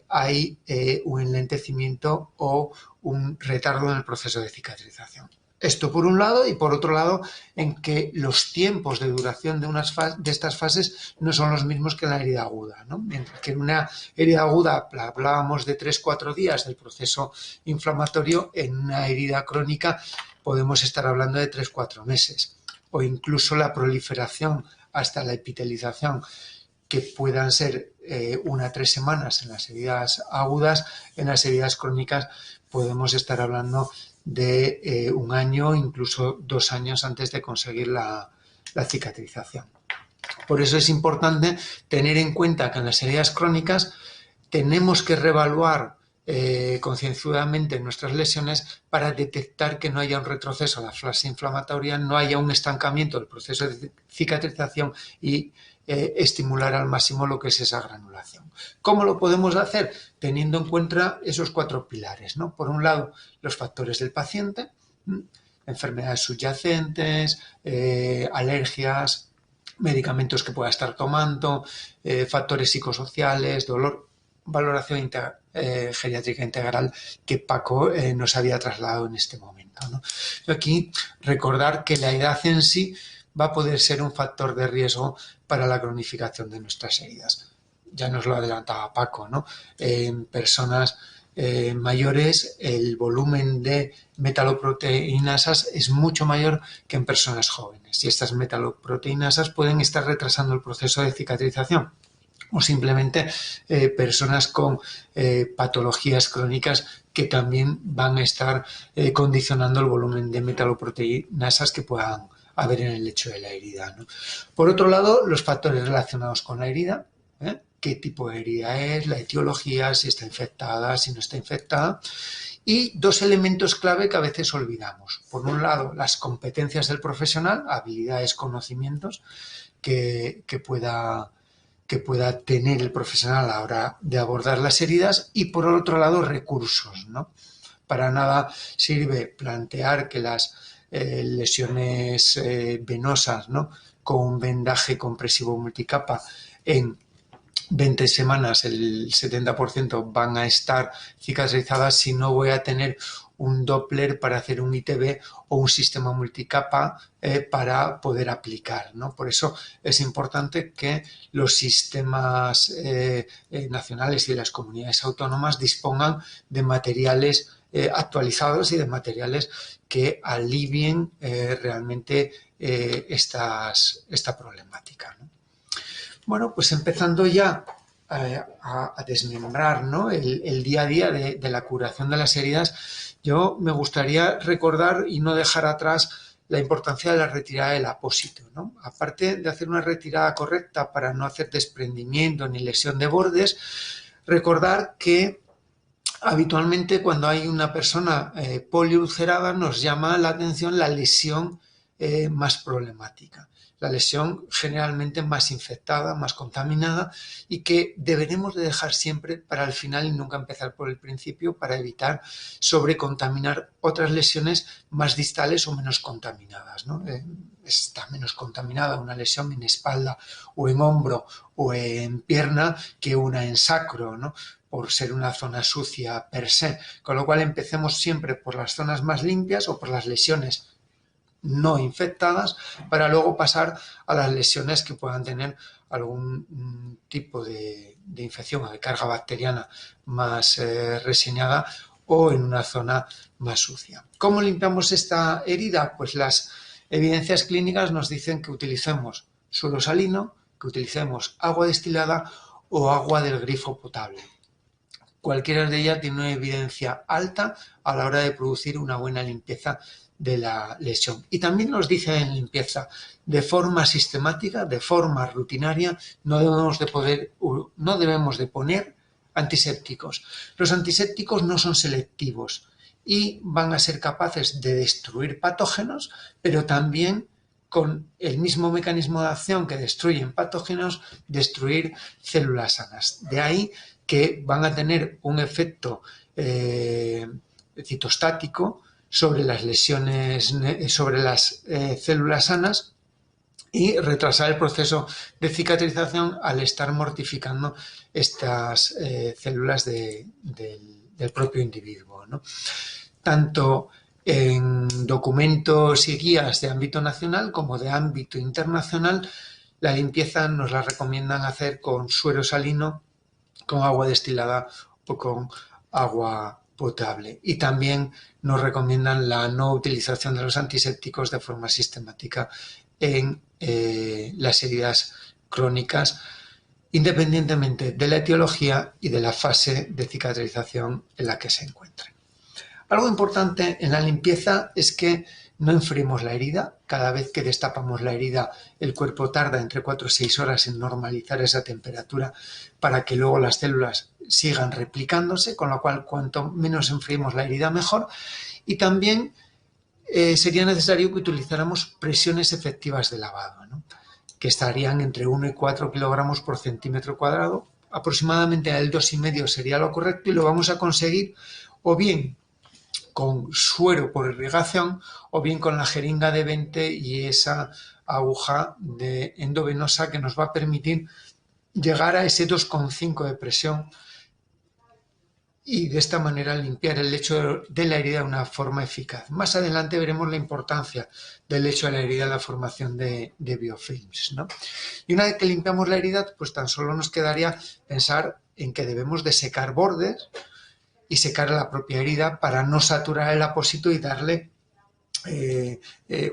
hay un enlentecimiento o un retardo en el proceso de cicatrización. Esto por un lado, y por otro lado en que los tiempos de duración de estas fases no son los mismos que en la herida aguda, ¿no? Mientras que en una herida aguda hablábamos de 3-4 días del proceso inflamatorio, en una herida crónica podemos estar hablando de 3-4 meses, o incluso la proliferación hasta la epitelización, que puedan ser 1 a 3 semanas en las heridas agudas. En las heridas crónicas podemos estar hablando de 1 año, incluso 2 años antes de conseguir la cicatrización. Por eso es importante tener en cuenta que en las heridas crónicas tenemos que reevaluar concienzudamente nuestras lesiones para detectar que no haya un retroceso a la fase inflamatoria, no haya un estancamiento del proceso de cicatrización y estimular al máximo lo que es esa granulación. ¿Cómo lo podemos hacer? Teniendo en cuenta esos 4 pilares, ¿no? Por un lado, los factores del paciente, enfermedades subyacentes, alergias, medicamentos que pueda estar tomando, factores psicosociales, dolor, valoración geriátrica integral que Paco nos había trasladado en este momento, ¿no? Aquí recordar que la edad en sí va a poder ser un factor de riesgo para la cronificación de nuestras heridas. Ya nos lo adelantaba Paco, ¿no? En personas mayores el volumen de metaloproteinasas es mucho mayor que en personas jóvenes y estas metaloproteinasas pueden estar retrasando el proceso de cicatrización. O simplemente personas con patologías crónicas que también van a estar condicionando el volumen de metaloproteinasas que puedan haber en el lecho de la herida, ¿no? Por otro lado, los factores relacionados con la herida, qué tipo de herida es, la etiología, si está infectada, si no está infectada, y 2 elementos clave que a veces olvidamos. Por un lado, las competencias del profesional, habilidades, conocimientos que pueda tener el profesional a la hora de abordar las heridas, y por otro lado recursos, ¿no? Para nada sirve plantear que las lesiones venosas, ¿no? Con un vendaje compresivo multicapa en 20 semanas el 70% van a estar cicatrizadas si no voy a tener un Doppler para hacer un ITB o un sistema multicapa para poder aplicar, ¿no? Por eso es importante que los sistemas nacionales y las comunidades autónomas dispongan de materiales actualizados y de materiales que alivien realmente esta problemática, ¿no? Bueno, pues empezando ya a desmembrar, ¿no? el día a día de la curación de las heridas, yo me gustaría recordar y no dejar atrás la importancia de la retirada del apósito, ¿no? Aparte de hacer una retirada correcta para no hacer desprendimiento ni lesión de bordes, recordar que habitualmente cuando hay una persona poliulcerada nos llama la atención la lesión más problemática. La lesión generalmente más infectada, más contaminada y que deberemos de dejar siempre para el final y nunca empezar por el principio para evitar sobrecontaminar otras lesiones más distales o menos contaminadas, ¿no? Está menos contaminada una lesión en espalda o en hombro o en pierna que una en sacro, ¿no? Por ser una zona sucia per se. Con lo cual empecemos siempre por las zonas más limpias o por las lesiones no infectadas para luego pasar a las lesiones que puedan tener algún tipo de infección o de carga bacteriana más reseñada o en una zona más sucia. ¿Cómo limpiamos esta herida? Pues las evidencias clínicas nos dicen que utilicemos suero salino, que utilicemos agua destilada o agua del grifo potable. Cualquiera de ellas tiene una evidencia alta a la hora de producir una buena limpieza de la lesión. Y también nos dice en limpieza, de forma sistemática, de forma rutinaria, no debemos de poner antisépticos. Los antisépticos no son selectivos y van a ser capaces de destruir patógenos, pero también con el mismo mecanismo de acción que destruyen patógenos, destruir células sanas. De ahí que van a tener un efecto citostático sobre las lesiones, sobre las células sanas y retrasar el proceso de cicatrización al estar mortificando estas células del propio individuo, ¿no? Tanto en documentos y guías de ámbito nacional como de ámbito internacional, la limpieza nos la recomiendan hacer con suero salino, con agua destilada o con agua potable. Y también nos recomiendan la no utilización de los antisépticos de forma sistemática en las heridas crónicas, independientemente de la etiología y de la fase de cicatrización en la que se encuentren. Algo importante en la limpieza es que no enfriemos la herida. Cada vez que destapamos la herida, el cuerpo tarda entre 4 y 6 horas en normalizar esa temperatura para que luego las células sigan replicándose, con lo cual cuanto menos enfriemos la herida mejor. Y también sería necesario que utilizáramos presiones efectivas de lavado, ¿no?, que estarían entre 1 y 4 kilogramos por centímetro cuadrado. Aproximadamente el 2,5 sería lo correcto, y lo vamos a conseguir o bien con suero por irrigación o bien con la jeringa de 20 y esa aguja endovenosa que nos va a permitir llegar a ese 2,5 de presión y de esta manera limpiar el lecho de la herida de una forma eficaz. Más adelante veremos la importancia del lecho de la herida en la formación de biofilms, ¿no? Y una vez que limpiamos la herida, pues tan solo nos quedaría pensar en que debemos de secar bordes y secar la propia herida para no saturar el apósito y darle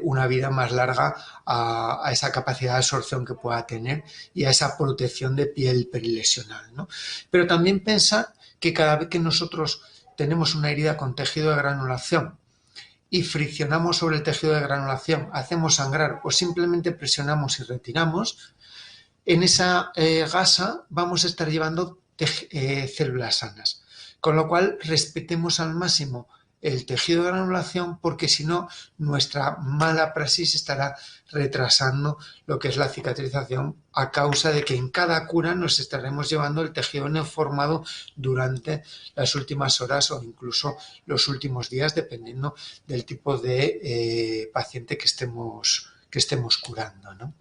una vida más larga a esa capacidad de absorción que pueda tener y a esa protección de piel perilesional, ¿no? Pero también pensar que cada vez que nosotros tenemos una herida con tejido de granulación y friccionamos sobre el tejido de granulación, hacemos sangrar o simplemente presionamos y retiramos, en esa gasa vamos a estar llevando células sanas. Con lo cual, respetemos al máximo el tejido de granulación, porque si no, nuestra mala praxis estará retrasando lo que es la cicatrización, a causa de que en cada cura nos estaremos llevando el tejido neoformado durante las últimas horas o incluso los últimos días, dependiendo del tipo de paciente que estemos curando, ¿no?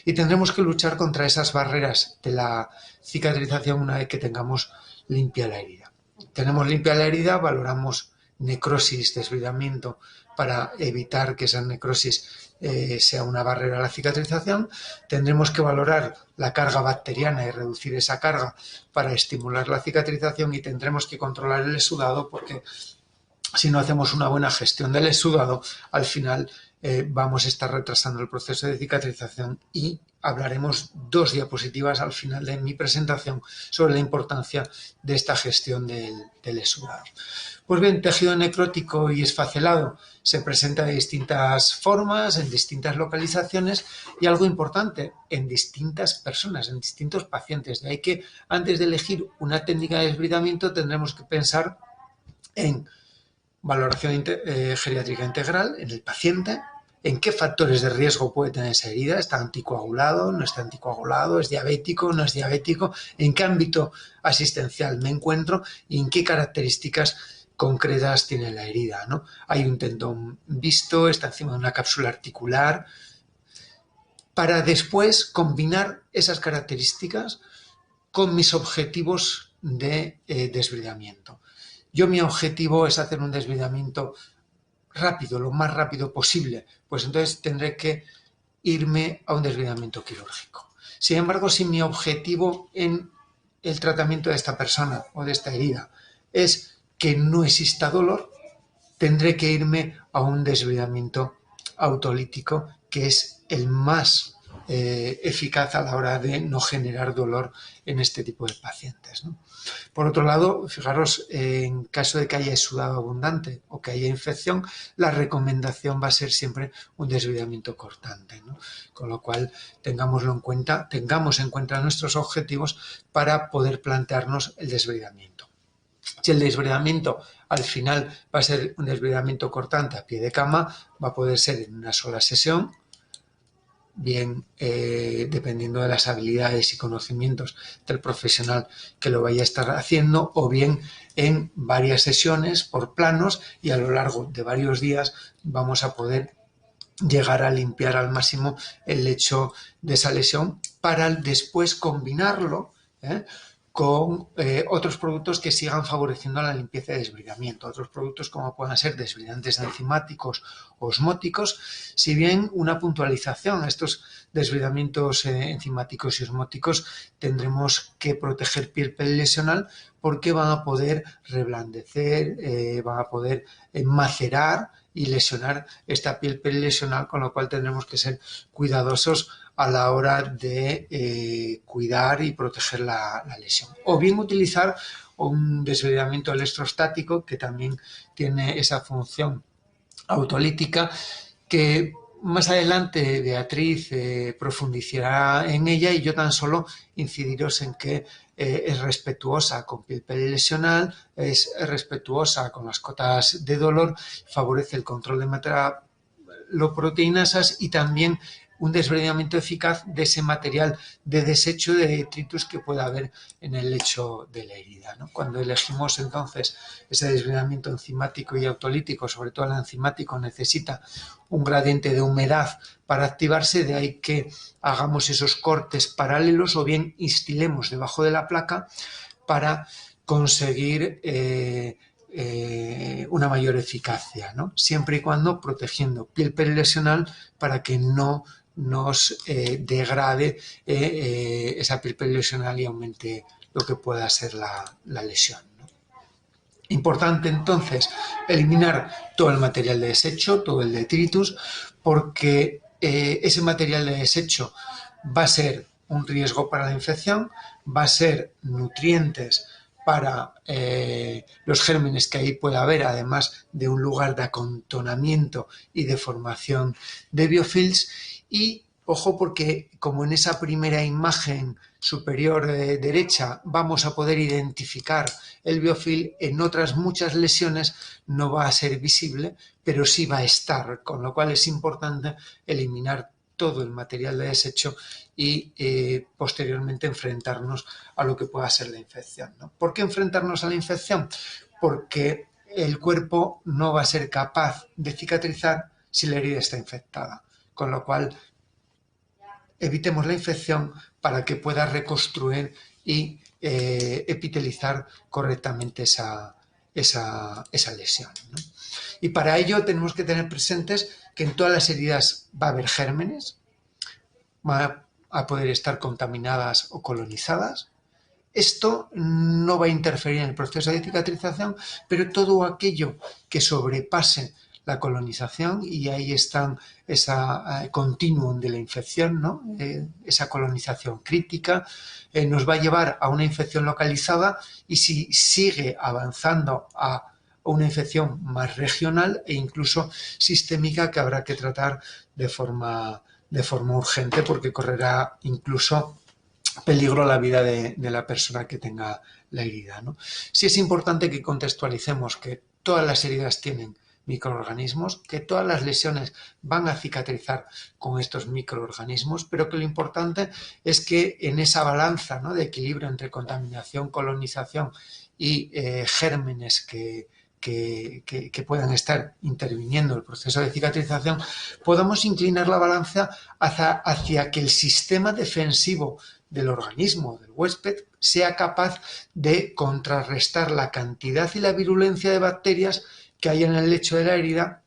Y tendremos que luchar contra esas barreras de la cicatrización una vez que tengamos limpia la herida. Tenemos limpia la herida, valoramos necrosis, desbridamiento, para evitar que esa necrosis sea una barrera a la cicatrización. Tendremos que valorar la carga bacteriana y reducir esa carga para estimular la cicatrización, y tendremos que controlar el exudado, porque si no hacemos una buena gestión del exudado, al final vamos a estar retrasando el proceso de cicatrización, y hablaremos 2 diapositivas al final de mi presentación sobre la importancia de esta gestión del exudado. Pues bien, tejido necrótico y esfacelado se presenta de distintas formas, en distintas localizaciones, y algo importante, en distintas personas, en distintos pacientes. De ahí que antes de elegir una técnica de desbridamiento tendremos que pensar en valoración geriátrica integral en el paciente, en qué factores de riesgo puede tener esa herida, está anticoagulado, no está anticoagulado, es diabético, no es diabético, en qué ámbito asistencial me encuentro y en qué características concretas tiene la herida, ¿no? Hay un tendón visto, está encima de una cápsula articular, para después combinar esas características con mis objetivos de desbridamiento. Mi objetivo es hacer un desbridamiento rápido, lo más rápido posible, pues entonces tendré que irme a un desbridamiento quirúrgico. Sin embargo, si mi objetivo en el tratamiento de esta persona o de esta herida es que no exista dolor, tendré que irme a un desbridamiento autolítico, que es el más eficaz a la hora de no generar dolor en este tipo de pacientes, ¿no? Por otro lado, fijaros, en caso de que haya exudado abundante o que haya infección, la recomendación va a ser siempre un desbridamiento cortante, ¿no? Con lo cual, tengamos en cuenta nuestros objetivos para poder plantearnos el desbridamiento. Si el desbridamiento al final va a ser un desbridamiento cortante a pie de cama, va a poder ser en una sola sesión, bien dependiendo de las habilidades y conocimientos del profesional que lo vaya a estar haciendo, o bien en varias sesiones por planos, y a lo largo de varios días vamos a poder llegar a limpiar al máximo el lecho de esa lesión, para después combinarlo con otros productos que sigan favoreciendo la limpieza y desbridamiento. Otros productos como puedan ser desbridantes enzimáticos, osmóticos, si bien una puntualización a estos desbridamientos enzimáticos y osmóticos, tendremos que proteger piel perilesional, porque van a poder reblandecer, van a poder macerar y lesionar esta piel perilesional, con lo cual tendremos que ser cuidadosos a la hora de cuidar y proteger la lesión. O bien utilizar un desbridamiento electrostático, que también tiene esa función autolítica, que más adelante Beatriz profundizará en ella y yo tan solo incidiros en que es respetuosa con piel perilesional, es respetuosa con las cotas de dolor, favorece el control de metaloproteinasas y también un desbridamiento eficaz de ese material de desecho de detritus que pueda haber en el lecho de la herida, ¿no? Cuando elegimos entonces ese desbridamiento enzimático y autolítico, sobre todo el enzimático necesita un gradiente de humedad para activarse, de ahí que hagamos esos cortes paralelos o bien instilemos debajo de la placa para conseguir una mayor eficacia, ¿no? Siempre y cuando protegiendo piel perilesional para que no nos degrade esa piel perilesional y aumente lo que pueda ser la lesión, ¿no? Importante entonces eliminar todo el material de desecho, todo el detritus, porque ese material de desecho va a ser un riesgo para la infección, va a ser nutrientes para los gérmenes que ahí pueda haber, además de un lugar de acontonamiento y de formación de biofilms. Y ojo, porque como en esa primera imagen superior derecha vamos a poder identificar el biofilm, en otras muchas lesiones no va a ser visible, pero sí va a estar, con lo cual es importante eliminar todo el material de desecho y posteriormente enfrentarnos a lo que pueda ser la infección, ¿no? ¿Por qué enfrentarnos a la infección? Porque el cuerpo no va a ser capaz de cicatrizar si la herida está infectada, con lo cual evitemos la infección para que pueda reconstruir y epitelizar correctamente esa lesión, ¿no? Y para ello tenemos que tener presentes que en todas las heridas va a haber gérmenes, van a poder estar contaminadas o colonizadas. Esto no va a interferir en el proceso de cicatrización, pero todo aquello que sobrepase la colonización, y ahí están esa continuum de la infección, ¿no? Esa colonización crítica nos va a llevar a una infección localizada, y si sigue avanzando a una infección más regional e incluso sistémica, que habrá que tratar de forma urgente, porque correrá incluso peligro la vida de la persona que tenga la herida, ¿no? Sí es importante que contextualicemos que todas las heridas tienen microorganismos, que todas las lesiones van a cicatrizar con estos microorganismos, pero que lo importante es que en esa balanza, ¿no?, de equilibrio entre contaminación, colonización y gérmenes que puedan estar interviniendo en el proceso de cicatrización, podamos inclinar la balanza hacia que el sistema defensivo del organismo, del huésped, sea capaz de contrarrestar la cantidad y la virulencia de bacterias que hay en el lecho de la herida,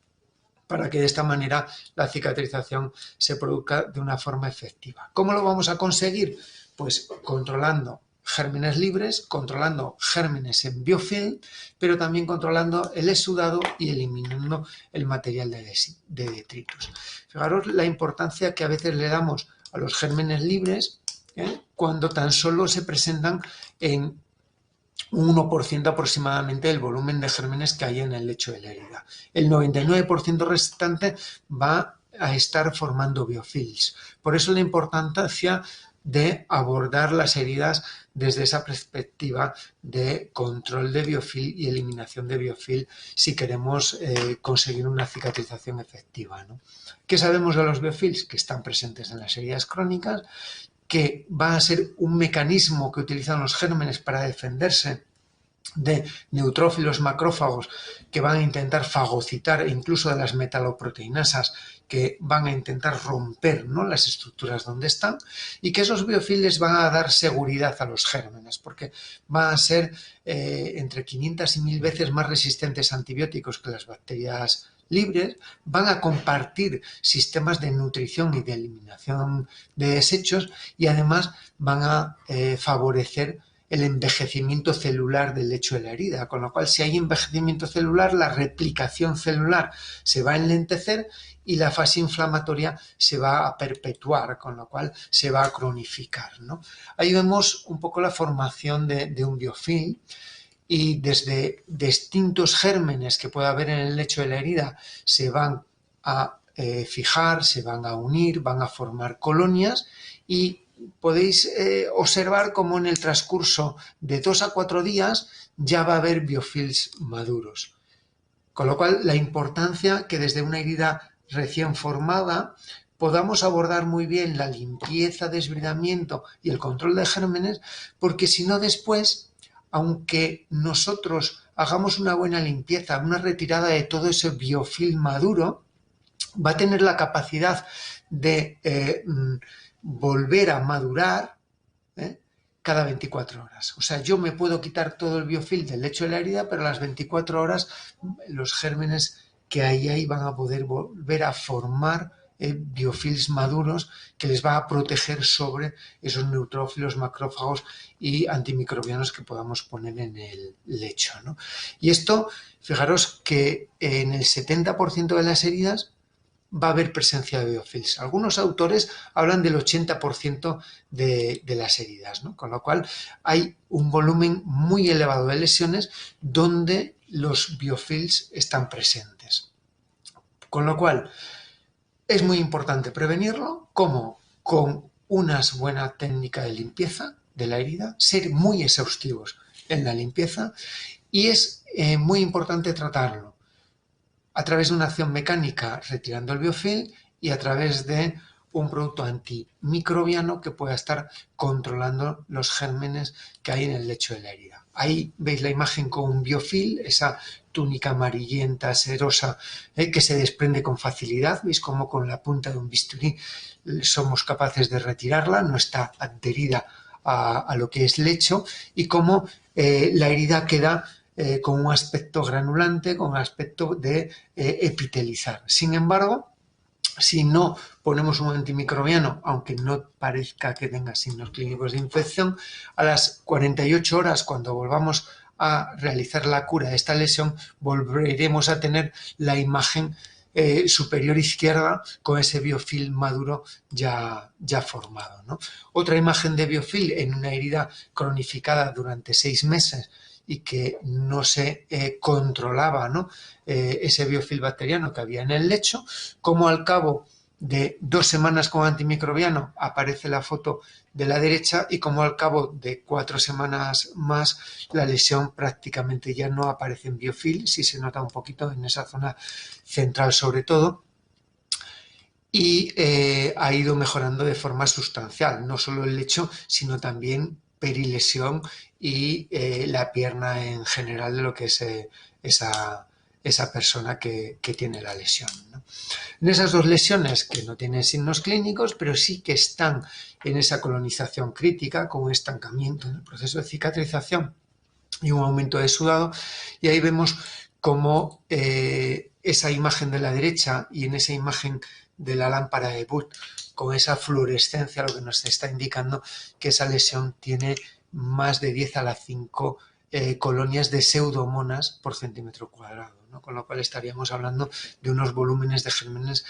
para que de esta manera la cicatrización se produzca de una forma efectiva. ¿Cómo lo vamos a conseguir? Pues controlando gérmenes libres, controlando gérmenes en biofilm, pero también controlando el exudado y eliminando el material de detritus. Fijaros la importancia que a veces le damos a los gérmenes libres, cuando tan solo se presentan en un 1% aproximadamente del volumen de gérmenes que hay en el lecho de la herida. El 99% restante va a estar formando biofilms. Por eso la importancia de abordar las heridas desde esa perspectiva de control de biofilm y eliminación de biofilm si queremos conseguir una cicatrización efectiva, ¿no? ¿Qué sabemos de los biofilms? Que están presentes en las heridas crónicas, que va a ser un mecanismo que utilizan los gérmenes para defenderse de neutrófilos macrófagos que van a intentar fagocitar, e incluso de las metaloproteinasas que van a intentar romper, ¿no?, las estructuras donde están, y que esos biofilms van a dar seguridad a los gérmenes, porque van a ser entre 500 y 1000 veces más resistentes a antibióticos que las bacterias libres, van a compartir sistemas de nutrición y de eliminación de desechos, y además van a favorecer el envejecimiento celular del lecho de la herida, con lo cual si hay envejecimiento celular, la replicación celular se va a enlentecer y la fase inflamatoria se va a perpetuar, con lo cual se va a cronificar, ¿no? Ahí vemos un poco la formación de un biofilm, y desde distintos gérmenes que pueda haber en el lecho de la herida se van a fijar, se van a unir, van a formar colonias y podéis observar cómo en el transcurso de 2 a 4 días ya va a haber biofilms maduros. Con lo cual, la importancia que desde una herida recién formada podamos abordar muy bien la limpieza, desbridamiento y el control de gérmenes, porque si no después, aunque nosotros hagamos una buena limpieza, una retirada de todo ese biofilm maduro, va a tener la capacidad de volver a madurar cada 24 horas. O sea, yo me puedo quitar todo el biofilm del lecho de la herida, pero a las 24 horas los gérmenes que hay ahí van a poder volver a formar biofilms maduros que les va a proteger sobre esos neutrófilos, macrófagos y antimicrobianos que podamos poner en el lecho, ¿no? Y esto, fijaros que en el 70% de las heridas va a haber presencia de biofilms. Algunos autores hablan del 80% de las heridas, ¿no? Con lo cual hay un volumen muy elevado de lesiones donde los biofilms están presentes. Con lo cual es muy importante prevenirlo, como con una buena técnica de limpieza de la herida, ser muy exhaustivos en la limpieza, y es muy importante tratarlo a través de una acción mecánica retirando el biofilm y a través de un producto antimicrobiano que pueda estar controlando los gérmenes que hay en el lecho de la herida. Ahí veis la imagen con un biofilm, esa túnica amarillenta, serosa, que se desprende con facilidad. Veis cómo con la punta de un bisturí somos capaces de retirarla, no está adherida a lo que es lecho, y cómo la herida queda con un aspecto granulante, con un aspecto de epitelizar. Sin embargo, si no ponemos un antimicrobiano, aunque no parezca que tenga signos clínicos de infección, a las 48 horas, cuando volvamos a realizar la cura de esta lesión, volveremos a tener la imagen superior izquierda con ese biofilm maduro ya formado, ¿no? Otra imagen de biofilm en una herida cronificada durante 6 meses y que no se controlaba, ¿no? Ese biofilm bacteriano que había en el lecho, como al cabo de 2 semanas con antimicrobiano aparece la foto de la derecha, y como al cabo de 4 semanas más la lesión prácticamente ya no aparece en biofilm, sí se nota un poquito en esa zona central sobre todo, y ha ido mejorando de forma sustancial, no solo el lecho, sino también perilesión y la pierna en general de lo que es esa persona que tiene la lesión, ¿no? En esas 2 lesiones que no tienen signos clínicos, pero sí que están en esa colonización crítica, con un estancamiento en el proceso de cicatrización y un aumento de sudado, y ahí vemos cómo esa imagen de la derecha y en esa imagen de la lámpara de Wood, con esa fluorescencia, lo que nos está indicando que esa lesión tiene más de 10 a la 5 colonias de pseudomonas por centímetro cuadrado, ¿no? Con lo cual estaríamos hablando de unos volúmenes de gérmenes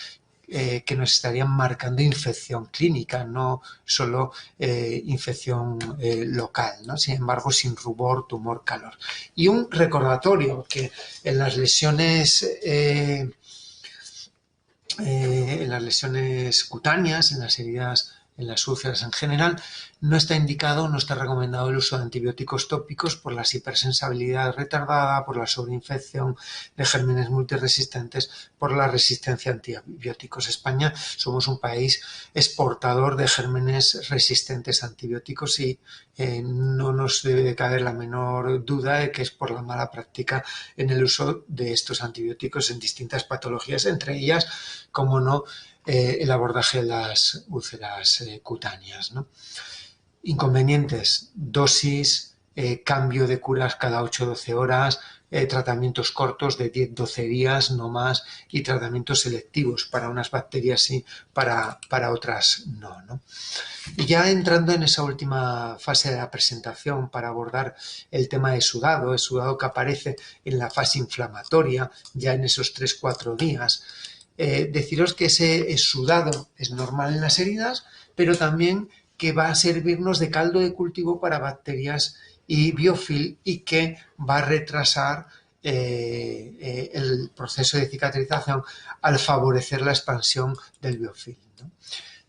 que nos estarían marcando infección clínica, no solo infección local, ¿no? Sin embargo, sin rubor, tumor, calor. Y un recordatorio que en las lesiones cutáneas, en las heridas, en las úlceras en general, no está indicado, no está recomendado el uso de antibióticos tópicos por la hipersensibilidad retardada, por la sobreinfección de gérmenes multiresistentes, por la resistencia a antibióticos. España somos un país exportador de gérmenes resistentes a antibióticos y no nos debe de caber la menor duda de que es por la mala práctica en el uso de estos antibióticos en distintas patologías, entre ellas, como no, el abordaje de las úlceras cutáneas, ¿no? Inconvenientes: dosis, cambio de curas cada 8-12 horas, tratamientos cortos de 10-12 días, no más, y tratamientos selectivos, para unas bacterias sí, para otras no, ¿no? Y ya entrando en esa última fase de la presentación para abordar el tema de sudado, el sudado que aparece en la fase inflamatoria, ya en esos 3-4 días, deciros que ese sudado es normal en las heridas, pero también que va a servirnos de caldo de cultivo para bacterias y biofilm, y que va a retrasar el proceso de cicatrización al favorecer la expansión del biofilm, ¿no?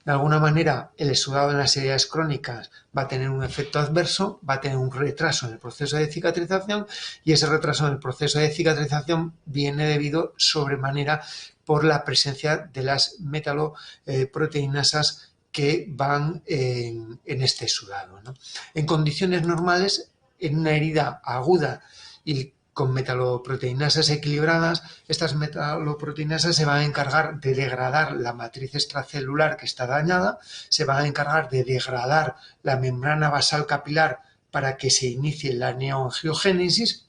De alguna manera, el exudado en las heridas crónicas va a tener un efecto adverso, va a tener un retraso en el proceso de cicatrización, y ese retraso en el proceso de cicatrización viene debido sobremanera por la presencia de las metaloproteinasas que van en este exudado, ¿no? En condiciones normales, en una herida aguda y con metaloproteinasas equilibradas, estas metaloproteinasas se van a encargar de degradar la matriz extracelular que está dañada, se van a encargar de degradar la membrana basal capilar para que se inicie la neoangiogénesis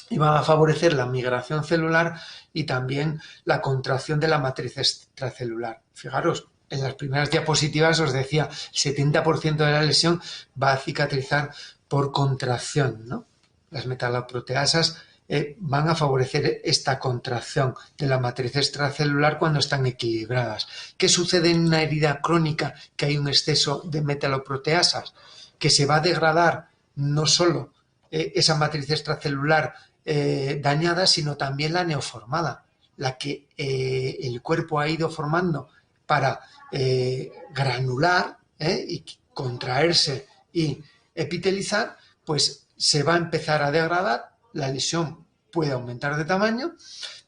y van a favorecer la migración celular y también la contracción de la matriz extracelular. Fijaros, en las primeras diapositivas os decía, el 70% de la lesión va a cicatrizar por contracción, ¿no? Las metaloproteasas van a favorecer esta contracción de la matriz extracelular cuando están equilibradas. ¿Qué sucede en una herida crónica que hay un exceso de metaloproteasas? Que se va a degradar no solo esa matriz extracelular dañada, sino también la neoformada, la que el cuerpo ha ido formando para granular y contraerse y epitelizar, pues se va a empezar a degradar, la lesión puede aumentar de tamaño,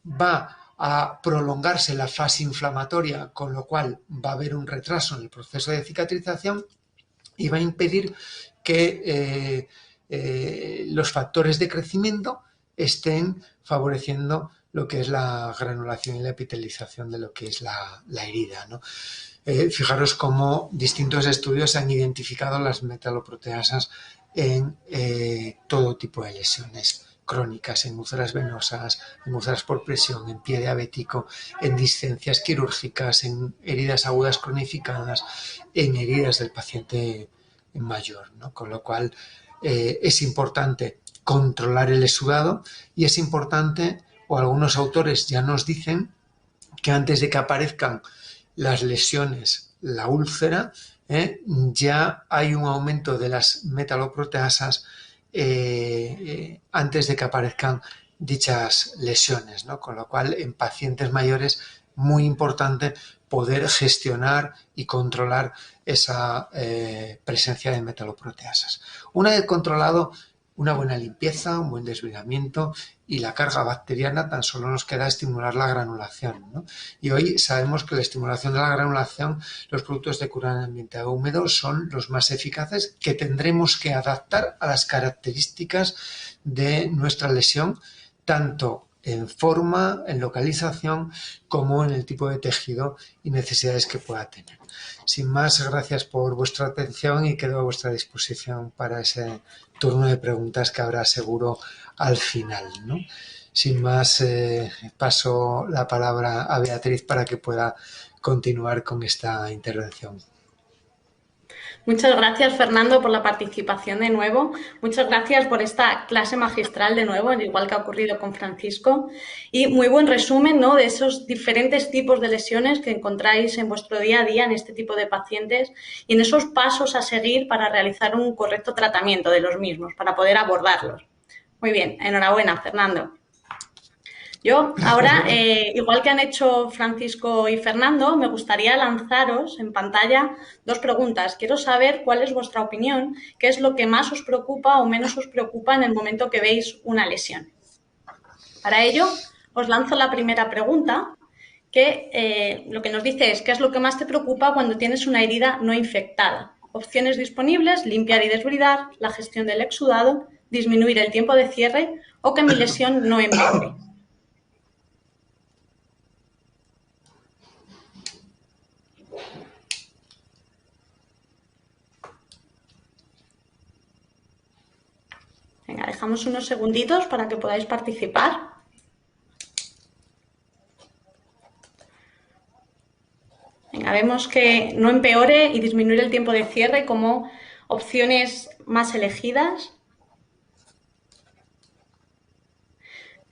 va a prolongarse la fase inflamatoria, con lo cual va a haber un retraso en el proceso de cicatrización y va a impedir que los factores de crecimiento estén favoreciendo lo que es la granulación y la epitelización de lo que es la herida, ¿no? Fijaros cómo distintos estudios han identificado las metaloproteasas en todo tipo de lesiones crónicas, en úlceras venosas, en úlceras por presión, en pie diabético, en discencias quirúrgicas, en heridas agudas cronificadas, en heridas del paciente mayor, ¿no? Con lo cual es importante controlar el exudado y es importante, o algunos autores ya nos dicen, que antes de que aparezcan las lesiones, la úlcera, ya hay un aumento de las metaloproteasas antes de que aparezcan dichas lesiones, ¿no? Con lo cual, en pacientes mayores, muy importante poder gestionar y controlar esa presencia de metaloproteasas. Una vez controlado, una buena limpieza, un buen desbridamiento y la carga bacteriana, tan solo nos queda estimular la granulación, ¿no? Y hoy sabemos que la estimulación de la granulación, los productos de cura en ambiente húmedo son los más eficaces, que tendremos que adaptar a las características de nuestra lesión, tanto en forma, en localización, como en el tipo de tejido y necesidades que pueda tener. Sin más, gracias por vuestra atención y quedo a vuestra disposición para ese turno de preguntas que habrá seguro al final, ¿no? Sin más, paso la palabra a Beatriz para que pueda continuar con esta intervención. Muchas gracias, Fernando, por la participación de nuevo. Muchas gracias por esta clase magistral de nuevo, al igual que ha ocurrido con Francisco. Y muy buen resumen, ¿no?, de esos diferentes tipos de lesiones que encontráis en vuestro día a día en este tipo de pacientes y en esos pasos a seguir para realizar un correcto tratamiento de los mismos, para poder abordarlos. Muy bien, enhorabuena, Fernando. Yo ahora, igual que han hecho Francisco y Fernando, me gustaría lanzaros en pantalla dos preguntas. Quiero saber cuál es vuestra opinión, qué es lo que más os preocupa o menos os preocupa en el momento que veis una lesión. Para ello, os lanzo la primera pregunta, que lo que nos dice es qué es lo que más te preocupa cuando tienes una herida no infectada. Opciones disponibles: limpiar y desbridar, la gestión del exudado, disminuir el tiempo de cierre o que mi lesión no empeore. Venga, dejamos unos segunditos para que podáis participar. Venga, vemos que no empeore y disminuir el tiempo de cierre como opciones más elegidas.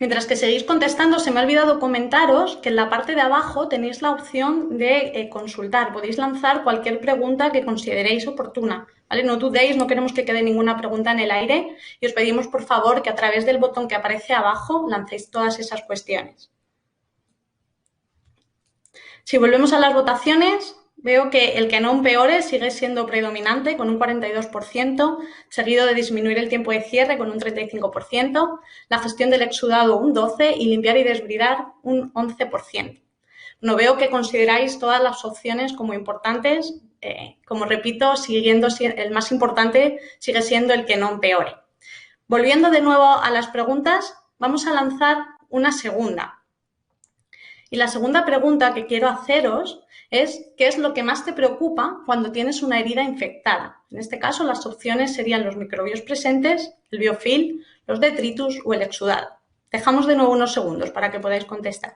Mientras que seguís contestando, se me ha olvidado comentaros que en la parte de abajo tenéis la opción de consultar. Podéis lanzar cualquier pregunta que consideréis oportuna, ¿vale? No dudéis, no queremos que quede ninguna pregunta en el aire y os pedimos, por favor, que a través del botón que aparece abajo lancéis todas esas cuestiones. Si volvemos a las votaciones, veo que el que no empeore sigue siendo predominante con un 42%, seguido de disminuir el tiempo de cierre con un 35%, la gestión del exudado un 12% y limpiar y desbridar un 11%. No veo que consideráis todas las opciones como importantes. Como repito, siguiendo el más importante sigue siendo el que no empeore. Volviendo de nuevo a las preguntas, vamos a lanzar una segunda. Y la segunda pregunta que quiero haceros es ¿qué es lo que más te preocupa cuando tienes una herida infectada? En este caso, las opciones serían los microbios presentes, el biofilm, los detritus o el exudado. Dejamos de nuevo unos segundos para que podáis contestar.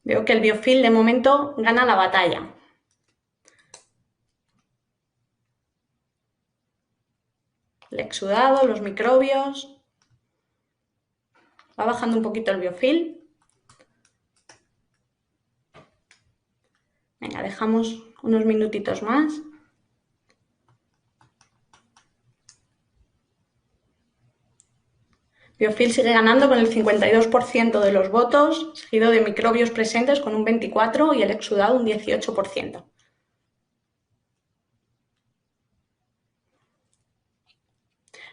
Veo que el biofilm de momento gana la batalla. El exudado, los microbios. Va bajando un poquito el biofilm. Venga, dejamos unos minutitos más. Biofilm sigue ganando con el 52% de los votos, seguido de microbios presentes con un 24% y el exudado un 18%.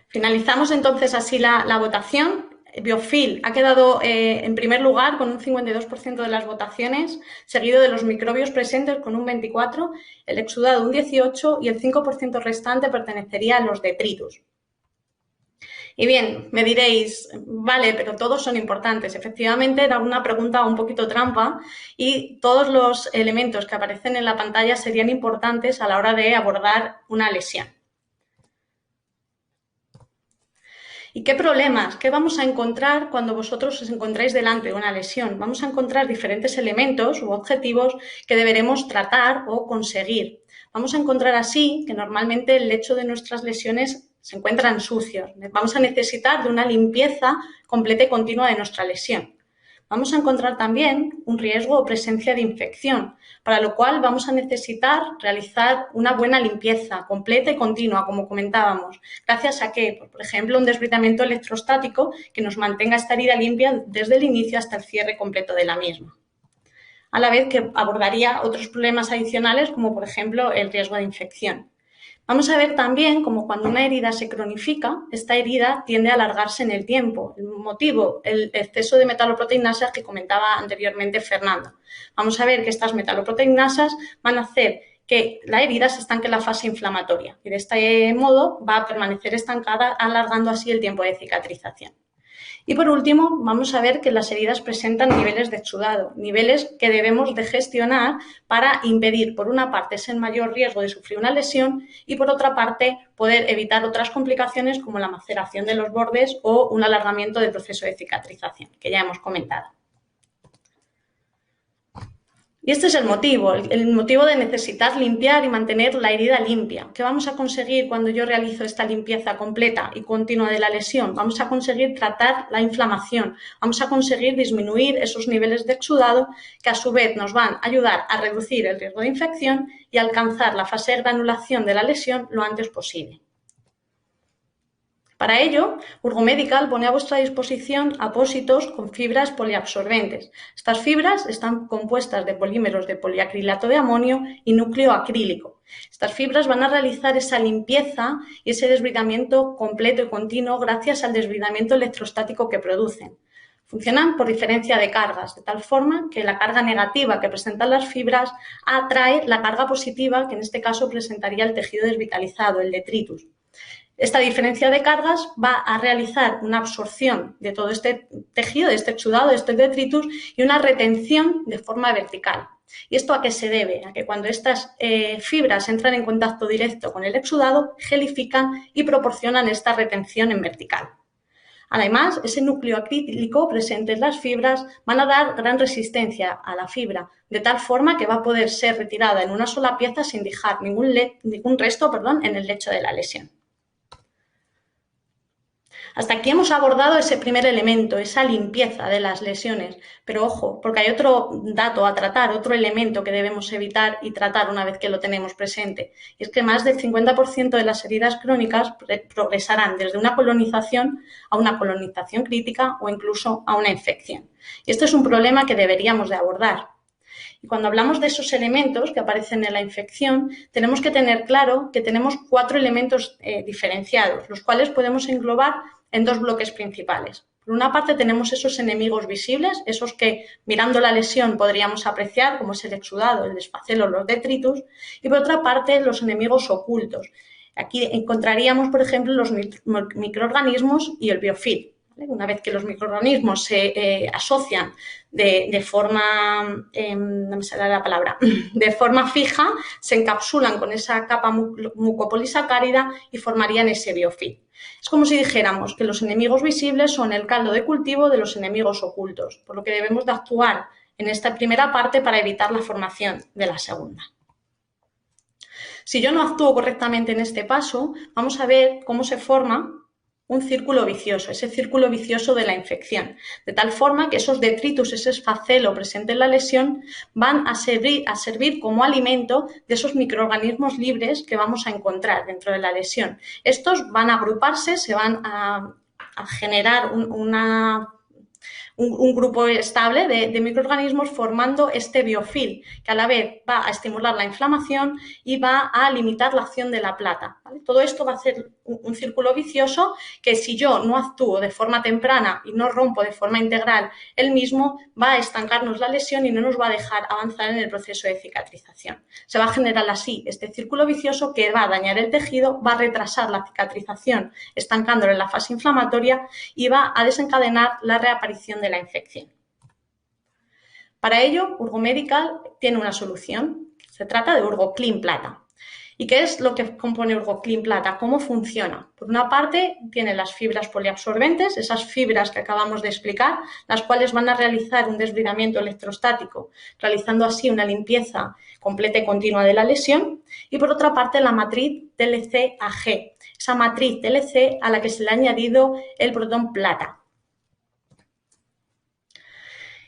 Finalizamos entonces así la votación. Biofilm ha quedado en primer lugar con un 52% de las votaciones, seguido de los microbios presentes con un 24%, el exudado un 18% y el 5% restante pertenecería a los detritus. Y bien, me diréis, vale, pero todos son importantes. Efectivamente, era una pregunta un poquito trampa y todos los elementos que aparecen en la pantalla serían importantes a la hora de abordar una lesión. ¿Y qué problemas? ¿Qué vamos a encontrar cuando vosotros os encontráis delante de una lesión? Vamos a encontrar diferentes elementos u objetivos que deberemos tratar o conseguir. Vamos a encontrar así que normalmente el lecho de nuestras lesiones se encuentran sucios. Vamos a necesitar de una limpieza completa y continua de nuestra lesión. Vamos a encontrar también un riesgo o presencia de infección, para lo cual vamos a necesitar realizar una buena limpieza completa y continua, como comentábamos. ¿Gracias a qué? Por ejemplo, un desbridamiento electrostático que nos mantenga esta herida limpia desde el inicio hasta el cierre completo de la misma. A la vez que abordaría otros problemas adicionales, como por ejemplo el riesgo de infección. Vamos a ver también cómo cuando una herida se cronifica, esta herida tiende a alargarse en el tiempo. El motivo, el exceso de metaloproteinasas que comentaba anteriormente Fernando. Vamos a ver que estas metaloproteinasas van a hacer que la herida se estanque en la fase inflamatoria y de este modo va a permanecer estancada, alargando así el tiempo de cicatrización. Y por último, vamos a ver que las heridas presentan niveles de exudado, niveles que debemos de gestionar para impedir, por una parte, ese mayor riesgo de sufrir una lesión y, por otra parte, poder evitar otras complicaciones como la maceración de los bordes o un alargamiento del proceso de cicatrización, que ya hemos comentado. Y este es el motivo de necesitar limpiar y mantener la herida limpia. ¿Qué vamos a conseguir cuando yo realizo esta limpieza completa y continua de la lesión? Vamos a conseguir tratar la inflamación, vamos a conseguir disminuir esos niveles de exudado que a su vez nos van a ayudar a reducir el riesgo de infección y alcanzar la fase de granulación de la lesión lo antes posible. Para ello, Urgomedical pone a vuestra disposición apósitos con fibras poliabsorbentes. Estas fibras están compuestas de polímeros de poliacrilato de amonio y núcleo acrílico. Estas fibras van a realizar esa limpieza y ese desbridamiento completo y continuo gracias al desbridamiento electrostático que producen. Funcionan por diferencia de cargas, de tal forma que la carga negativa que presentan las fibras atrae la carga positiva, que en este caso presentaría el tejido desvitalizado, el detritus. Esta diferencia de cargas va a realizar una absorción de todo este tejido, de este exudado, de este detritus y una retención de forma vertical. ¿Y esto a qué se debe? A que cuando estas fibras entran en contacto directo con el exudado, gelifican y proporcionan esta retención en vertical. Además, ese núcleo acrílico presente en las fibras van a dar gran resistencia a la fibra, de tal forma que va a poder ser retirada en una sola pieza sin dejar ningún resto en el lecho de la lesión. Hasta aquí hemos abordado ese primer elemento, esa limpieza de las lesiones. Pero ojo, porque hay otro dato a tratar, otro elemento que debemos evitar y tratar una vez que lo tenemos presente. Y es que más del 50% de las heridas crónicas progresarán desde una colonización a una colonización crítica o incluso a una infección. Y esto es un problema que deberíamos de abordar. Y cuando hablamos de esos elementos que aparecen en la infección, tenemos que tener claro que tenemos 4 elementos diferenciados, los cuales podemos englobar en 2 bloques principales. Por una parte tenemos esos enemigos visibles, esos que mirando la lesión podríamos apreciar, como es el exudado, el desfacelo, los detritus, y por otra parte los enemigos ocultos. Aquí encontraríamos, por ejemplo, los microorganismos y el biofilm. Una vez que los microorganismos se asocian de forma, no me sale la palabra, de forma fija, se encapsulan con esa capa mucopolisacárida y formarían ese biofilm. Es como si dijéramos que los enemigos visibles son el caldo de cultivo de los enemigos ocultos, por lo que debemos de actuar en esta primera parte para evitar la formación de la segunda. Si yo no actúo correctamente en este paso, vamos a ver cómo se forma un círculo vicioso, ese círculo vicioso de la infección, de tal forma que esos detritus, ese esfacelo presente en la lesión, van a servir como alimento de esos microorganismos libres que vamos a encontrar dentro de la lesión. Estos van a agruparse, se van a generar un grupo estable de microorganismos formando este biofilm, que a la vez va a estimular la inflamación y va a limitar la acción de la plata, ¿vale? Todo esto va a ser un círculo vicioso que si yo no actúo de forma temprana y no rompo de forma integral el mismo, va a estancarnos la lesión y no nos va a dejar avanzar en el proceso de cicatrización. Se va a generar así este círculo vicioso que va a dañar el tejido, va a retrasar la cicatrización, estancándolo en la fase inflamatoria y va a desencadenar la reaparición de la infección. Para ello, Urgomedical tiene una solución. Se trata de Urgoclean Plata. ¿Y qué es lo que compone Urgoclean Plata? ¿Cómo funciona? Por una parte, tiene las fibras poliabsorbentes, esas fibras que acabamos de explicar, las cuales van a realizar un desbridamiento electrostático, realizando así una limpieza completa y continua de la lesión. Y por otra parte, la matriz TLC-AG, esa matriz TLC a la que se le ha añadido el protón plata.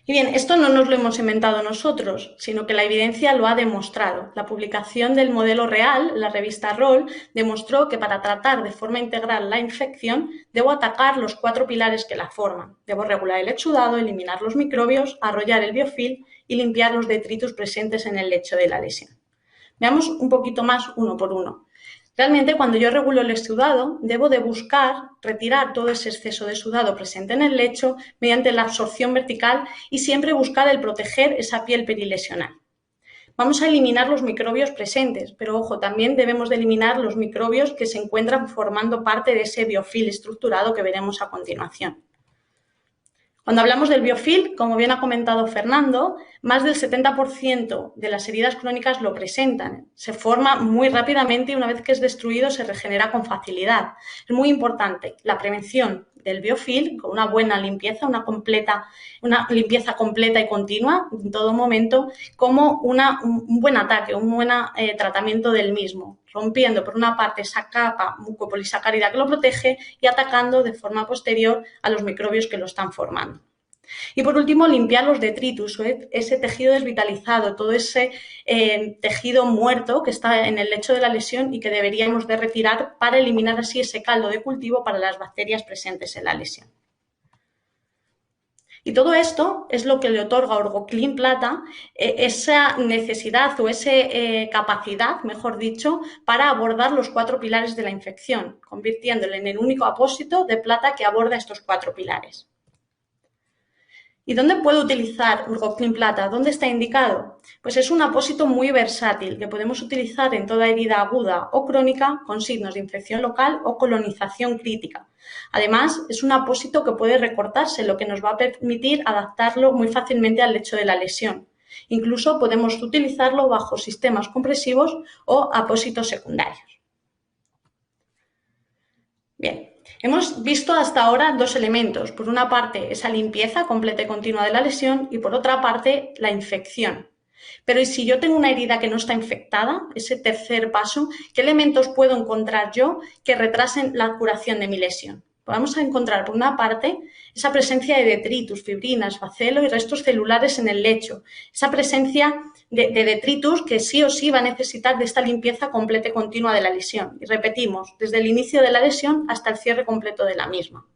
Y bien, esto no nos lo hemos inventado nosotros, sino que la evidencia lo ha demostrado. La publicación del modelo real, la revista Roll, demostró que para tratar de forma integral la infección, debo atacar los 4 pilares que la forman. Debo regular el exudado, eliminar los microbios, arrollar el biofilm y limpiar los detritus presentes en el lecho de la lesión. Veamos un poquito más uno por uno. Realmente, cuando yo regulo el exudado, debo de buscar retirar todo ese exceso de sudado presente en el lecho mediante la absorción vertical y siempre buscar el proteger esa piel perilesional. Vamos a eliminar los microbios presentes, pero ojo, también debemos de eliminar los microbios que se encuentran formando parte de ese biofilm estructurado que veremos a continuación. Cuando hablamos del biofilm, como bien ha comentado Fernando, más del 70% de las heridas crónicas lo presentan. Se forma muy rápidamente y una vez que es destruido se regenera con facilidad. Es muy importante la prevención del biofilm con una buena limpieza, una limpieza completa y continua en todo momento, como un buen ataque, un buen tratamiento del mismo, rompiendo por una parte esa capa mucopolisacárida que lo protege y atacando de forma posterior a los microbios que lo están formando. Y por último, limpiar los detritus, ese tejido desvitalizado, todo ese tejido muerto que está en el lecho de la lesión y que deberíamos de retirar para eliminar así ese caldo de cultivo para las bacterias presentes en la lesión. Y todo esto es lo que le otorga a Urgoclean Plata esa necesidad o esa capacidad, mejor dicho, para abordar los 4 pilares de la infección, convirtiéndolo en el único apósito de plata que aborda estos 4 pilares. ¿Y dónde puedo utilizar Urgoclean Plata? ¿Dónde está indicado? Pues es un apósito muy versátil que podemos utilizar en toda herida aguda o crónica con signos de infección local o colonización crítica. Además, es un apósito que puede recortarse, lo que nos va a permitir adaptarlo muy fácilmente al lecho de la lesión. Incluso podemos utilizarlo bajo sistemas compresivos o apósitos secundarios. Bien. Hemos visto hasta ahora dos elementos. Por una parte, esa limpieza completa y continua de la lesión y por otra parte, la infección. Pero ¿y si yo tengo una herida que no está infectada? Ese tercer paso, ¿qué elementos puedo encontrar yo que retrasen la curación de mi lesión? Vamos a encontrar, por una parte, esa presencia de detritus, fibrinas, bacelo y restos celulares en el lecho. Esa presencia de detritus que sí o sí va a necesitar de esta limpieza completa y continua de la lesión. Y repetimos, desde el inicio de la lesión hasta el cierre completo de la misma.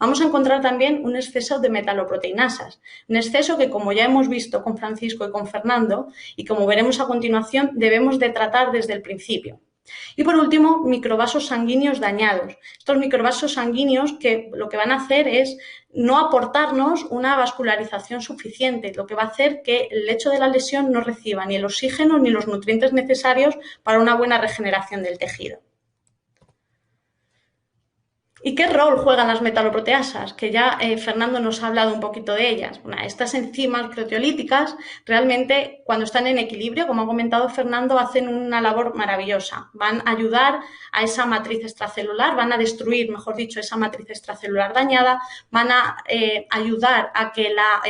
Vamos a encontrar también un exceso de metaloproteinasas, un exceso que, como ya hemos visto con Francisco y con Fernando, y como veremos a continuación, debemos de tratar desde el principio. Y por último, microvasos sanguíneos dañados. Estos microvasos sanguíneos que lo que van a hacer es no aportarnos una vascularización suficiente, lo que va a hacer que el lecho de la lesión no reciba ni el oxígeno ni los nutrientes necesarios para una buena regeneración del tejido. ¿Y qué rol juegan las metaloproteasas? Que ya Fernando nos ha hablado un poquito de ellas. Bueno, estas enzimas proteolíticas realmente cuando están en equilibrio, como ha comentado Fernando, hacen una labor maravillosa. Van a ayudar a esa matriz extracelular, van a destruir, mejor dicho, esa matriz extracelular dañada, van a ayudar a que la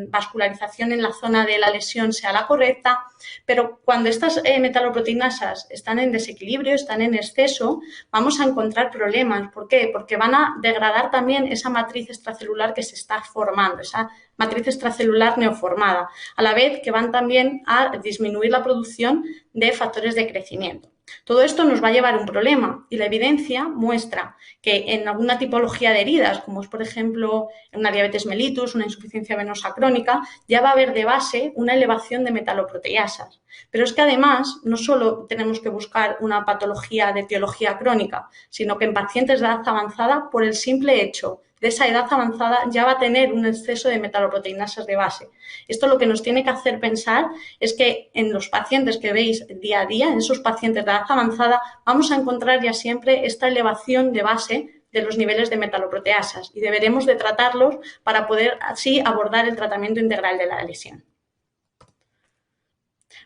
vascularización en la zona de la lesión sea la correcta, pero cuando estas metaloproteinasas están en desequilibrio, están en exceso, vamos a encontrar problemas. ¿Por qué? Porque van a degradar también esa matriz extracelular que se está formando, esa matriz extracelular neoformada, a la vez que van también a disminuir la producción de factores de crecimiento. Todo esto nos va a llevar a un problema y la evidencia muestra que en alguna tipología de heridas, como es por ejemplo una diabetes mellitus, una insuficiencia venosa crónica, ya va a haber de base una elevación de metaloproteasas. Pero es que además no solo tenemos que buscar una patología de etiología crónica, sino que en pacientes de edad avanzada, por el simple hecho de esa edad avanzada, ya va a tener un exceso de metaloproteinasas de base. Esto lo que nos tiene que hacer pensar es que en los pacientes que veis día a día, en esos pacientes de edad avanzada, vamos a encontrar ya siempre esta elevación de base de los niveles de metaloproteasas y deberemos de tratarlos para poder así abordar el tratamiento integral de la lesión.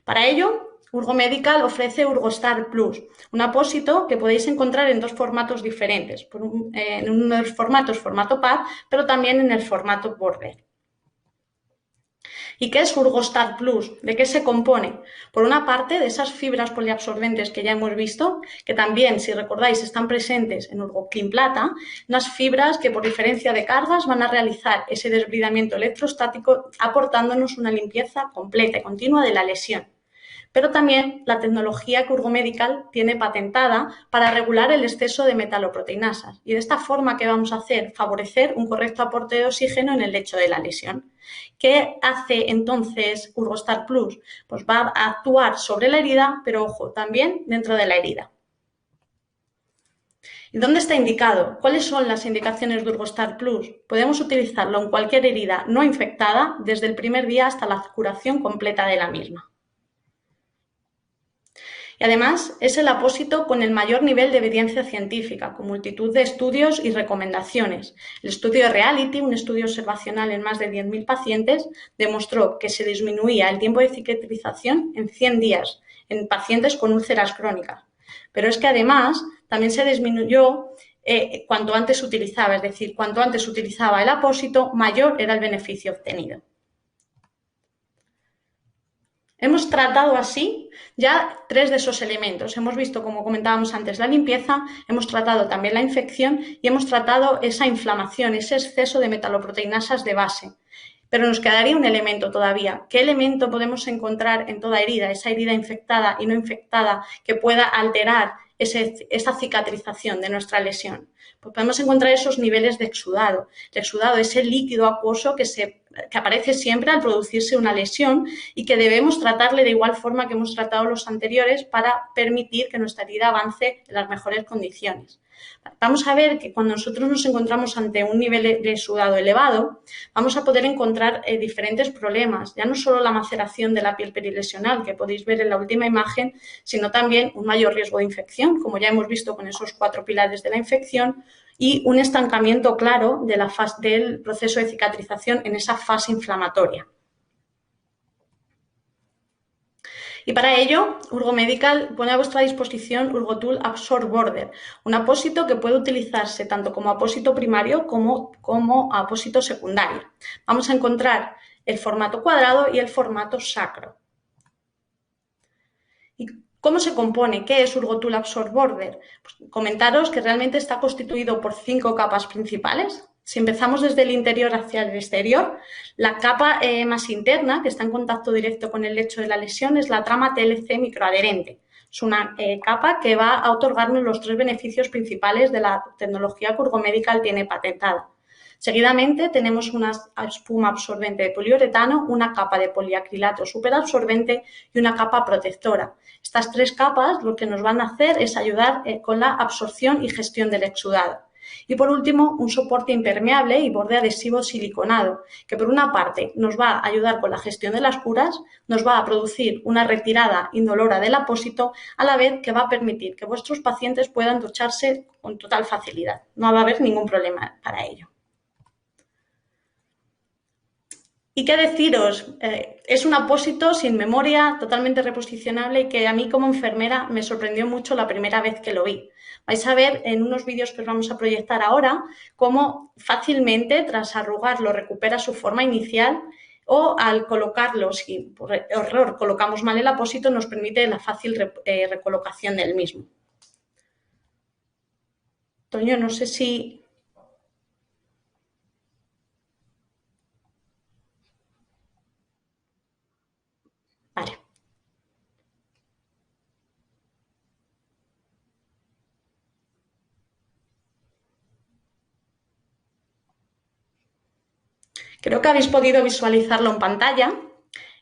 Para ello, Urgo Medical ofrece Urgostar Plus, un apósito que podéis encontrar en dos formatos diferentes, en uno de los formatos, formato PAD, pero también en el formato border. ¿Y qué es Urgostar Plus? ¿De qué se compone? Por una parte, de esas fibras poliabsorbentes que ya hemos visto, que también, si recordáis, están presentes en Urgoclean Plata, unas fibras que por diferencia de cargas van a realizar ese desbridamiento electrostático aportándonos una limpieza completa y continua de la lesión. Pero también la tecnología que Urgo Medical tiene patentada para regular el exceso de metaloproteinasas. Y de esta forma, ¿qué vamos a hacer? Favorecer un correcto aporte de oxígeno en el lecho de la lesión. ¿Qué hace entonces Urgostar Plus? Pues va a actuar sobre la herida, pero ojo, también dentro de la herida. ¿Y dónde está indicado? ¿Cuáles son las indicaciones de Urgostar Plus? Podemos utilizarlo en cualquier herida no infectada desde el primer día hasta la curación completa de la misma. Y además es el apósito con el mayor nivel de evidencia científica, con multitud de estudios y recomendaciones. El estudio Reality, un estudio observacional en más de 10.000 pacientes, demostró que se disminuía el tiempo de cicatrización en 100 días en pacientes con úlceras crónicas. Pero es que además también se disminuyó cuanto antes se utilizaba, es decir, cuanto antes se utilizaba el apósito, mayor era el beneficio obtenido. Hemos tratado así ya tres de esos elementos. Hemos visto, como comentábamos antes, la limpieza, hemos tratado también la infección y hemos tratado esa inflamación, ese exceso de metaloproteinasas de base. Pero nos quedaría un elemento todavía. ¿Qué elemento podemos encontrar en toda herida, esa herida infectada y no infectada, que pueda alterar esa cicatrización de nuestra lesión? Pues podemos encontrar esos niveles de exudado. El exudado es el líquido acuoso que aparece siempre al producirse una lesión y que debemos tratarle de igual forma que hemos tratado los anteriores para permitir que nuestra herida avance en las mejores condiciones. Vamos a ver que cuando nosotros nos encontramos ante un nivel de exudado elevado, vamos a poder encontrar diferentes problemas, ya no solo la maceración de la piel perilesional, que podéis ver en la última imagen, sino también un mayor riesgo de infección, como ya hemos visto con esos 4 pilares de la infección, y un estancamiento claro del proceso de cicatrización en esa fase inflamatoria. Y para ello, Urgo Medical pone a vuestra disposición Urgotool Absorb Border, un apósito que puede utilizarse tanto como apósito primario como apósito secundario. Vamos a encontrar el formato cuadrado y el formato sacro. ¿Y cómo se compone? ¿Qué es Urgotool Absorb Border? Pues comentaros que realmente está constituido por 5 capas principales. Si empezamos desde el interior hacia el exterior, la capa más interna, que está en contacto directo con el lecho de la lesión, es la trama TLC microadherente. Es una capa que va a otorgarnos los 3 beneficios principales de la tecnología que Urgo Medical tiene patentada. Seguidamente tenemos una espuma absorbente de poliuretano, una capa de poliacrilato superabsorbente y una capa protectora. Estas 3 capas lo que nos van a hacer es ayudar con la absorción y gestión del exudado. Y por último, un soporte impermeable y borde adhesivo siliconado, que por una parte nos va a ayudar con la gestión de las curas, nos va a producir una retirada indolora del apósito, a la vez que va a permitir que vuestros pacientes puedan ducharse con total facilidad. No va a haber ningún problema para ello. ¿Y qué deciros? Es un apósito sin memoria, totalmente reposicionable y que a mí como enfermera me sorprendió mucho la primera vez que lo vi. Vais a ver en unos vídeos que os vamos a proyectar ahora cómo fácilmente tras arrugarlo recupera su forma inicial o al colocarlo, si por error colocamos mal el apósito, nos permite la fácil recolocación del mismo. Toño, no sé si... Vale. Creo que habéis podido visualizarlo en pantalla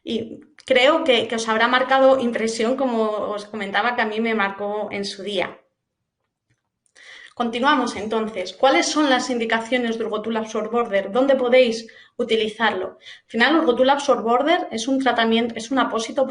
y creo que os habrá marcado impresión, como os comentaba, que a mí me marcó en su día. Continuamos entonces. ¿Cuáles son las indicaciones de Urgotool Absorb Border? ¿Dónde podéis utilizarlo? Al final, Urgotool Absorb Border es un apósito,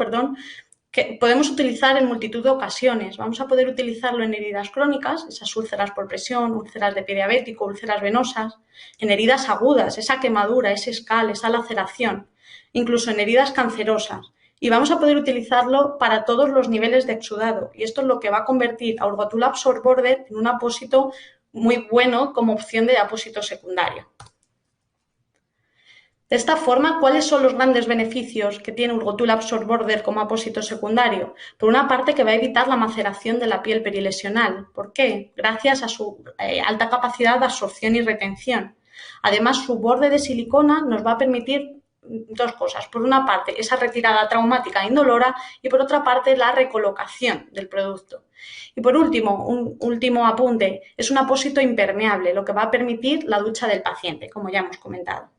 que podemos utilizar en multitud de ocasiones. Vamos a poder utilizarlo en heridas crónicas, esas úlceras por presión, úlceras de pie diabético, úlceras venosas, en heridas agudas, esa quemadura, ese escal, esa laceración, incluso en heridas cancerosas. Y vamos a poder utilizarlo para todos los niveles de exudado. Y esto es lo que va a convertir a Urgotool Absorb Border en un apósito muy bueno como opción de apósito secundario. De esta forma, ¿cuáles son los grandes beneficios que tiene Urgotool Absorb Border como apósito secundario? Por una parte, que va a evitar la maceración de la piel perilesional. ¿Por qué? Gracias a su alta capacidad de absorción y retención. Además, su borde de silicona nos va a permitir 2 cosas. Por una parte, esa retirada traumática indolora y por otra parte, la recolocación del producto. Y por último, un último apunte, es un apósito impermeable, lo que va a permitir la ducha del paciente, como ya hemos comentado.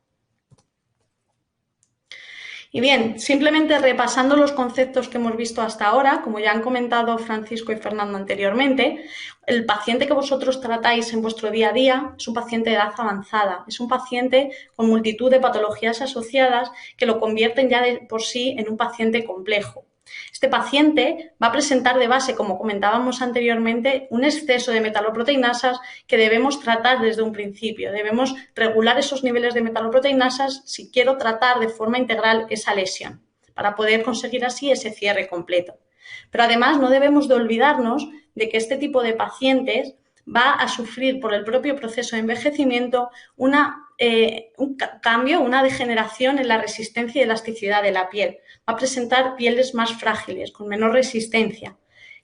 Y bien, simplemente repasando los conceptos que hemos visto hasta ahora, como ya han comentado Francisco y Fernando anteriormente, el paciente que vosotros tratáis en vuestro día a día es un paciente de edad avanzada, es un paciente con multitud de patologías asociadas que lo convierten ya de por sí en un paciente complejo. Este paciente va a presentar de base, como comentábamos anteriormente, un exceso de metaloproteinasas que debemos tratar desde un principio. Debemos regular esos niveles de metaloproteinasas si quiero tratar de forma integral esa lesión, para poder conseguir así ese cierre completo. Pero además no debemos de olvidarnos de que este tipo de pacientes va a sufrir por el propio proceso de envejecimiento un cambio, una degeneración en la resistencia y elasticidad de la piel. Va a presentar pieles más frágiles, con menor resistencia,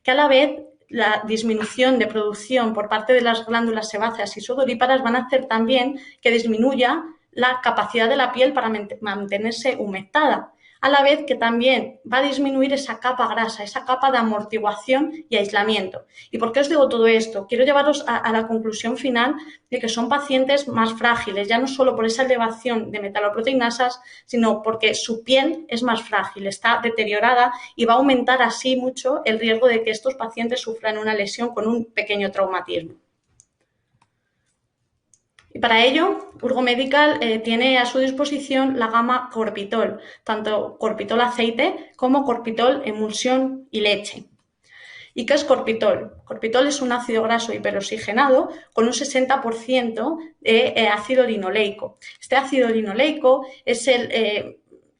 que a la vez la disminución de producción por parte de las glándulas sebáceas y sudoríparas van a hacer también que disminuya la capacidad de la piel para mantenerse humectada, a la vez que también va a disminuir esa capa grasa, esa capa de amortiguación y aislamiento. ¿Y por qué os digo todo esto? Quiero llevaros a la conclusión final de que son pacientes más frágiles, ya no solo por esa elevación de metaloproteinasas, sino porque su piel es más frágil, está deteriorada y va a aumentar así mucho el riesgo de que estos pacientes sufran una lesión con un pequeño traumatismo. Y para ello, Urgo Medical tiene a su disposición la gama Corpitol, tanto Corpitol aceite como Corpitol emulsión y leche. ¿Y qué es Corpitol? Corpitol es un ácido graso hiperoxigenado con un 60% de ácido linoleico. Este ácido linoleico es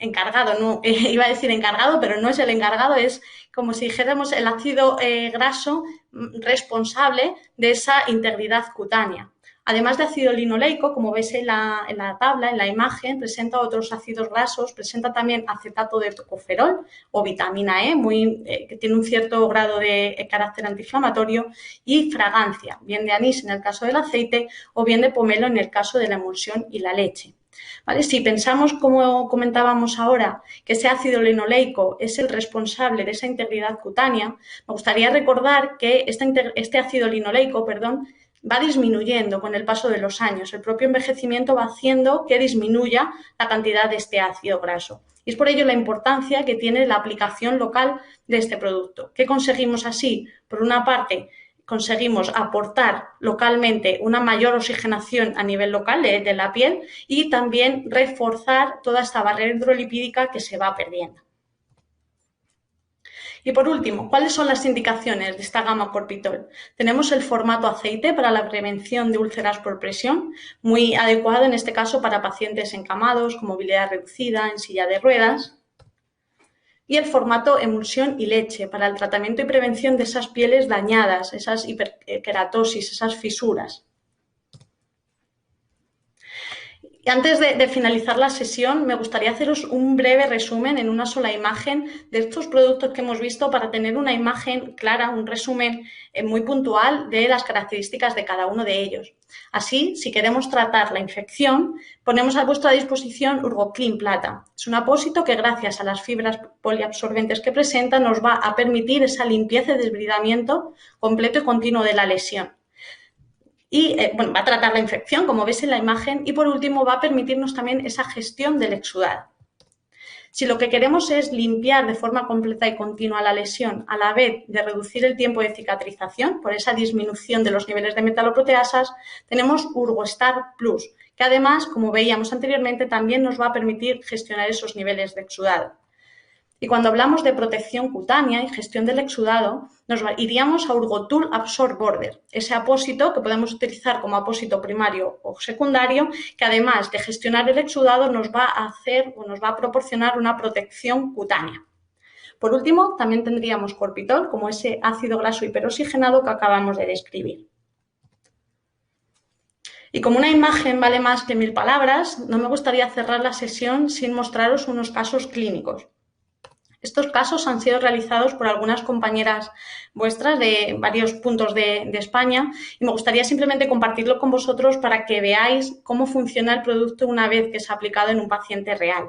encargado, no, iba a decir encargado, pero no es el encargado, es como si dijéramos el ácido graso responsable de esa integridad cutánea. Además de ácido linoleico, como veis en la tabla, en la imagen, presenta otros ácidos grasos, presenta también acetato de tocoferol o vitamina E, que tiene un cierto grado de carácter antiinflamatorio, y fragancia, bien de anís en el caso del aceite o bien de pomelo en el caso de la emulsión y la leche. ¿Vale? Si pensamos, como comentábamos ahora, que ese ácido linoleico es el responsable de esa integridad cutánea, me gustaría recordar que este ácido linoleico, va disminuyendo con el paso de los años. El propio envejecimiento va haciendo que disminuya la cantidad de este ácido graso. Y es por ello la importancia que tiene la aplicación local de este producto. ¿Qué conseguimos así? Por una parte, conseguimos aportar localmente una mayor oxigenación a nivel local de la piel y también reforzar toda esta barrera hidrolipídica que se va perdiendo. Y por último, ¿cuáles son las indicaciones de esta gama Corpitol? Tenemos el formato aceite para la prevención de úlceras por presión, muy adecuado en este caso para pacientes encamados, con movilidad reducida, en silla de ruedas. Y el formato emulsión y leche para el tratamiento y prevención de esas pieles dañadas, esas hiperkeratosis, esas fisuras. Y antes de finalizar la sesión, me gustaría haceros un breve resumen en una sola imagen de estos productos que hemos visto para tener una imagen clara, un resumen muy puntual de las características de cada uno de ellos. Así, si queremos tratar la infección, ponemos a vuestra disposición Urgoclean Plata. Es un apósito que, gracias a las fibras poliabsorbentes que presenta, nos va a permitir esa limpieza y desbridamiento completo y continuo de la lesión. Y va a tratar la infección, como veis en la imagen, y por último va a permitirnos también esa gestión del exudado. Si lo que queremos es limpiar de forma completa y continua la lesión, a la vez de reducir el tiempo de cicatrización por esa disminución de los niveles de metaloproteasas, tenemos Urgostar Plus, que además, como veíamos anteriormente, también nos va a permitir gestionar esos niveles de exudado. Y cuando hablamos de protección cutánea y gestión del exudado, iríamos a Urgotool Absorb Border, ese apósito que podemos utilizar como apósito primario o secundario, que además de gestionar el exudado nos va a proporcionar una protección cutánea. Por último, también tendríamos Corpitol como ese ácido graso hiperoxigenado que acabamos de describir. Y como una imagen vale más que 1000 palabras, no me gustaría cerrar la sesión sin mostraros unos casos clínicos. Estos casos han sido realizados por algunas compañeras vuestras de varios puntos de España y me gustaría simplemente compartirlo con vosotros para que veáis cómo funciona el producto una vez que se ha aplicado en un paciente real.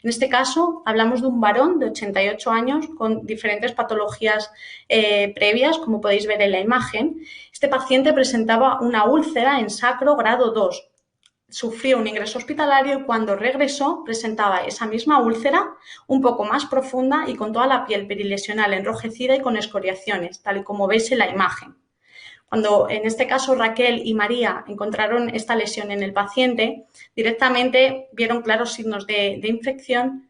En este caso, hablamos de un varón de 88 años con diferentes patologías previas, como podéis ver en la imagen. Este paciente presentaba una úlcera en sacro grado 2. Sufrió un ingreso hospitalario y cuando regresó presentaba esa misma úlcera un poco más profunda y con toda la piel perilesional enrojecida y con escoriaciones, tal y como veis en la imagen. Cuando en este caso Raquel y María encontraron esta lesión en el paciente, directamente vieron claros signos de infección,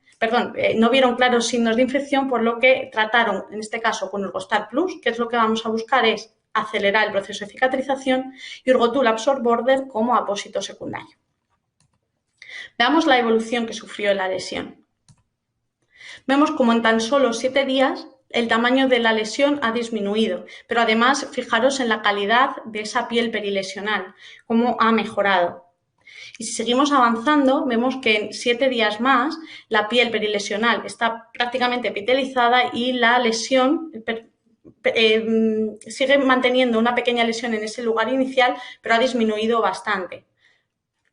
no vieron claros signos de infección, por lo que trataron en este caso con Urgostar Plus, que es lo que vamos a buscar es acelerar el proceso de cicatrización, y Urgotool Absorb Border como apósito secundario. Veamos la evolución que sufrió la lesión. Vemos como en tan solo 7 días el tamaño de la lesión ha disminuido, pero además fijaros en la calidad de esa piel perilesional, cómo ha mejorado. Y si seguimos avanzando, vemos que en 7 días más la piel perilesional está prácticamente epitelizada y la lesión sigue manteniendo una pequeña lesión en ese lugar inicial, pero ha disminuido bastante.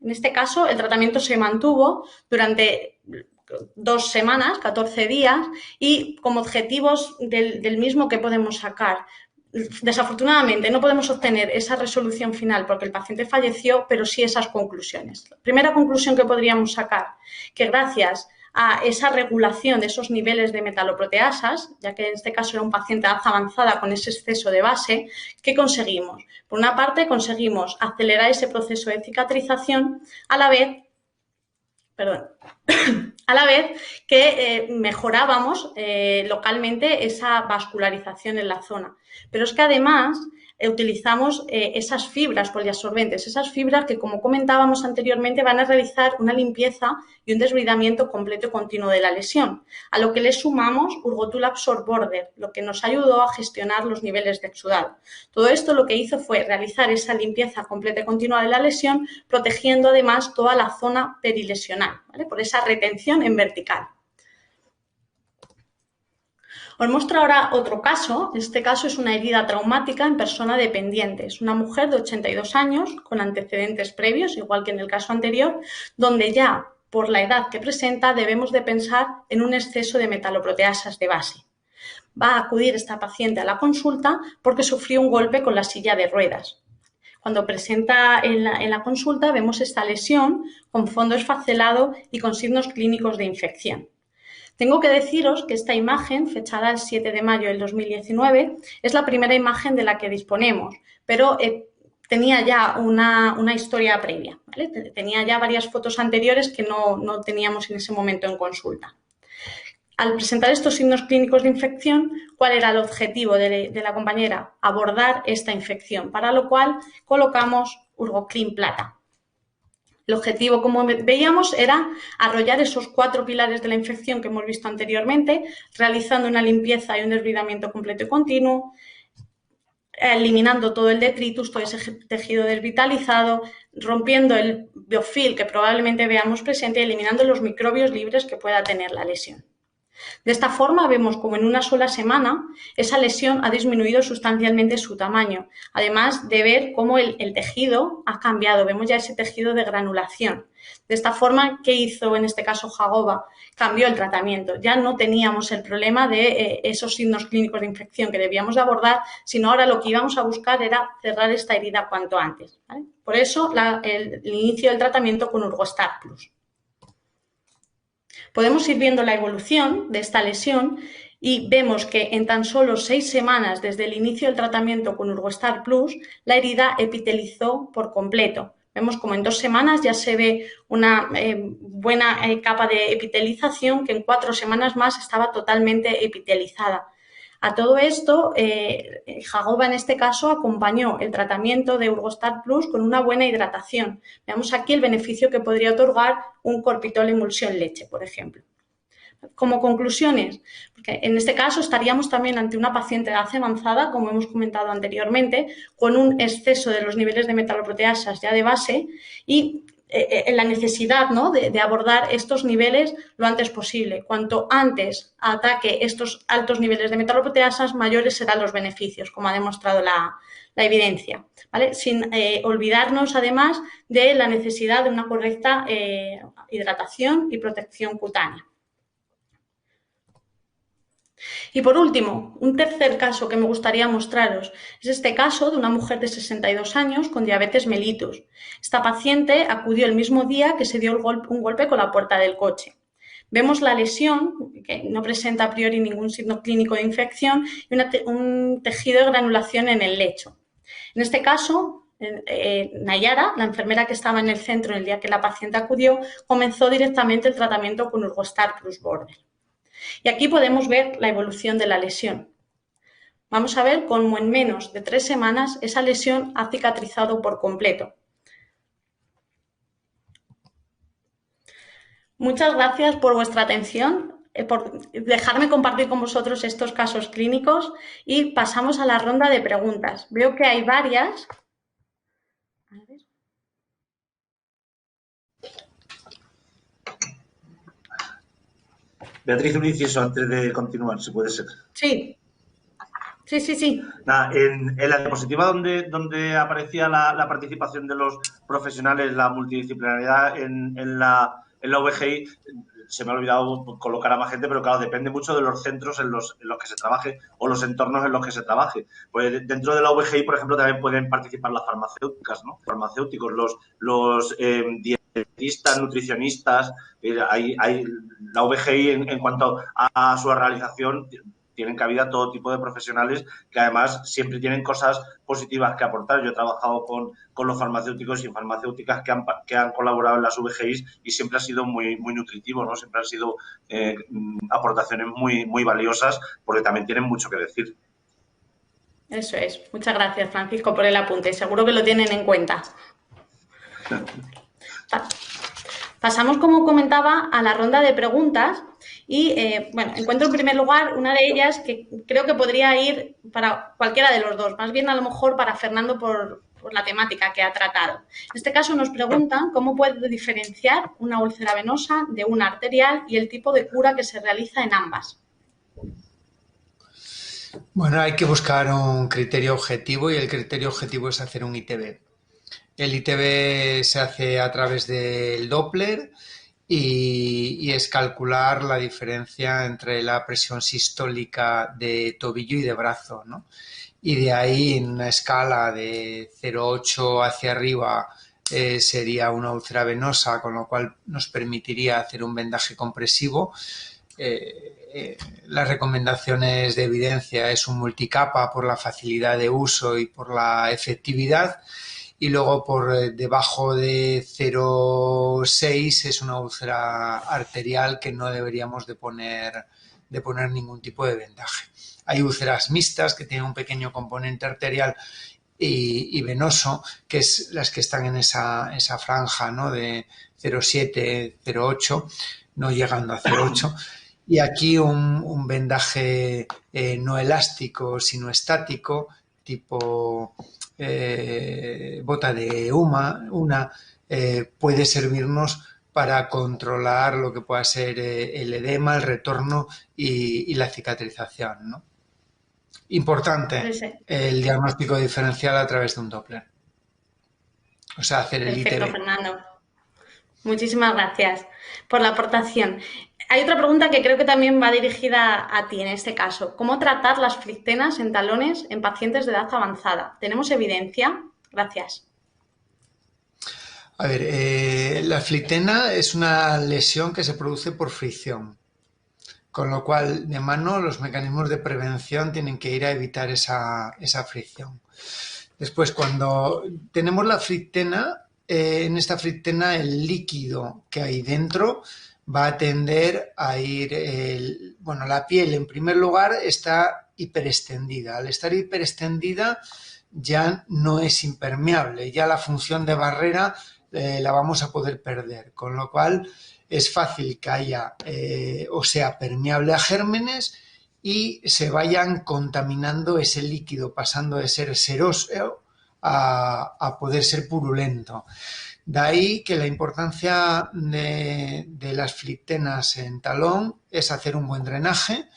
En este caso, el tratamiento se mantuvo durante 2 semanas, 14 días, y como objetivos del mismo que podemos sacar. Desafortunadamente, no podemos obtener esa resolución final porque el paciente falleció, pero sí esas conclusiones. La primera conclusión que podríamos sacar, que gracias a esa regulación de esos niveles de metaloproteasas, ya que en este caso era un paciente de edad avanzada con ese exceso de base, ¿qué conseguimos? Por una parte, conseguimos acelerar ese proceso de cicatrización, a la vez a la vez que mejorábamos localmente esa vascularización en la zona. Pero es que además utilizamos esas fibras poliabsorbentes, esas fibras que, como comentábamos anteriormente, van a realizar una limpieza y un desbridamiento completo y continuo de la lesión, a lo que le sumamos Urgotool Absorb Border, lo que nos ayudó a gestionar los niveles de exudado. Todo esto lo que hizo fue realizar esa limpieza completa y continua de la lesión, protegiendo además toda la zona perilesional, ¿vale? Por esa retención en vertical. Os muestro ahora otro caso. Este caso es una herida traumática en persona dependiente. Es una mujer de 82 años con antecedentes previos, igual que en el caso anterior, donde ya por la edad que presenta debemos de pensar en un exceso de metaloproteasas de base. Va a acudir esta paciente a la consulta porque sufrió un golpe con la silla de ruedas. Cuando presenta en la consulta vemos esta lesión con fondo esfacelado y con signos clínicos de infección. Tengo que deciros que esta imagen, fechada el 7 de mayo del 2019, es la primera imagen de la que disponemos, pero tenía ya una historia previa, ¿vale? Tenía ya varias fotos anteriores que no teníamos en ese momento en consulta. Al presentar estos signos clínicos de infección, ¿cuál era el objetivo de la compañera? Abordar esta infección, para lo cual colocamos Urgoclean Plata. El objetivo, como veíamos, era arrollar esos 4 pilares de la infección que hemos visto anteriormente, realizando una limpieza y un desbridamiento completo y continuo, eliminando todo el detritus, todo ese tejido desvitalizado, rompiendo el biofilm que probablemente veamos presente y eliminando los microbios libres que pueda tener la lesión. De esta forma vemos como en una sola semana esa lesión ha disminuido sustancialmente su tamaño, además de ver cómo el tejido ha cambiado, vemos ya ese tejido de granulación. De esta forma, ¿qué hizo en este caso Jagoba? Cambió el tratamiento, ya no teníamos el problema de esos signos clínicos de infección que debíamos de abordar, sino ahora lo que íbamos a buscar era cerrar esta herida cuanto antes, ¿vale? Por eso el inicio del tratamiento con Urgostar Plus. Podemos ir viendo la evolución de esta lesión y vemos que en tan solo 6 semanas desde el inicio del tratamiento con Urgostar Plus, la herida epitelizó por completo. Vemos como en 2 semanas ya se ve una buena capa de epitelización que en 4 semanas más estaba totalmente epitelizada. A todo esto, Jagoba en este caso acompañó el tratamiento de Urgostar Plus con una buena hidratación. Veamos aquí el beneficio que podría otorgar un Corpitol emulsión leche, por ejemplo. Como conclusiones, porque en este caso estaríamos también ante una paciente de edad avanzada, como hemos comentado anteriormente, con un exceso de los niveles de metaloproteasas ya de base y en la necesidad, ¿no?, de abordar estos niveles lo antes posible. Cuanto antes ataque estos altos niveles de metaloproteasas, mayores serán los beneficios, como ha demostrado la evidencia, ¿vale? Sin olvidarnos, además, de la necesidad de una correcta hidratación y protección cutánea. Y por último, un tercer caso que me gustaría mostraros es este caso de una mujer de 62 años con diabetes mellitus. Esta paciente acudió el mismo día que se dio un golpe con la puerta del coche. Vemos la lesión, que no presenta a priori ningún signo clínico de infección, y un tejido de granulación en el lecho. En este caso, Nayara, la enfermera que estaba en el centro el día que la paciente acudió, comenzó directamente el tratamiento con Urgostar Plus Border. Y aquí podemos ver la evolución de la lesión. Vamos a ver cómo en menos de 3 semanas esa lesión ha cicatrizado por completo. Muchas gracias por vuestra atención, por dejarme compartir con vosotros estos casos clínicos y pasamos a la ronda de preguntas. Veo que hay varias. A ver. Beatriz, un inciso antes de continuar, si puede ser. Sí. Nada, en la diapositiva donde aparecía la participación de los profesionales, la multidisciplinariedad en la VGI, se me ha olvidado colocar a más gente, pero claro, depende mucho de los centros en los que se trabaje o los entornos en los que se trabaje. Pues dentro de la VGI, por ejemplo, también pueden participar las farmacéuticas, ¿no? Farmacéuticos, los dietistas, nutricionistas. La VGI, en cuanto a su realización, tienen cabida todo tipo de profesionales que además siempre tienen cosas positivas que aportar. Yo he trabajado con los farmacéuticos y farmacéuticas que han colaborado en las VGIs y siempre ha sido muy, muy nutritivo, ¿no? Siempre han sido aportaciones muy, muy valiosas porque también tienen mucho que decir. Eso es. Muchas gracias, Francisco, por el apunte. Seguro que lo tienen en cuenta. Pasamos, como comentaba, a la ronda de preguntas y, bueno, encuentro en primer lugar una de ellas que creo que podría ir para cualquiera de los dos, más bien a lo mejor para Fernando por la temática que ha tratado. En este caso nos preguntan cómo puede diferenciar una úlcera venosa de una arterial y el tipo de cura que se realiza en ambas. Bueno, hay que buscar un criterio objetivo y el criterio objetivo es hacer un ITB. El ITB se hace a través del Doppler y es calcular la diferencia entre la presión sistólica de tobillo y de brazo, ¿no? Y de ahí, en una escala de 0,8 hacia arriba, sería una úlcera venosa, con lo cual nos permitiría hacer un vendaje compresivo. Las recomendaciones de evidencia es un multicapa por la facilidad de uso y por la efectividad, y luego por debajo de 0,6 es una úlcera arterial que no deberíamos de poner ningún tipo de vendaje. Hay úlceras mixtas que tienen un pequeño componente arterial y venoso, que es las que están en esa franja, ¿no? De 0,7, 0,8, no llegando a 0,8. Y aquí un vendaje no elástico, sino estático, tipo bota de una puede servirnos para controlar lo que pueda ser el edema, el retorno y la cicatrización, ¿no? Importante, Sí. el diagnóstico diferencial a través de un Doppler. O sea, hacer el Perfecto, ITB. Fernando. Muchísimas gracias por la aportación. Hay otra pregunta que creo que también va dirigida a ti en este caso. ¿Cómo tratar las frictenas en talones en pacientes de edad avanzada? ¿Tenemos evidencia? Gracias. A ver, la flictena es una lesión que se produce por fricción, con lo cual, de mano, los mecanismos de prevención tienen que ir a evitar esa fricción. Después, cuando tenemos la flictena, en esta flictena el líquido que hay dentro va a tender a ir, bueno, la piel en primer lugar está hiperextendida. Al estar hiperextendida ya no es impermeable, ya la función de barrera la vamos a poder perder, con lo cual es fácil que haya o sea permeable a gérmenes y se vayan contaminando ese líquido, pasando de ser seroso a poder ser purulento. De ahí que la importancia de las flictenas en talón es hacer un buen drenaje,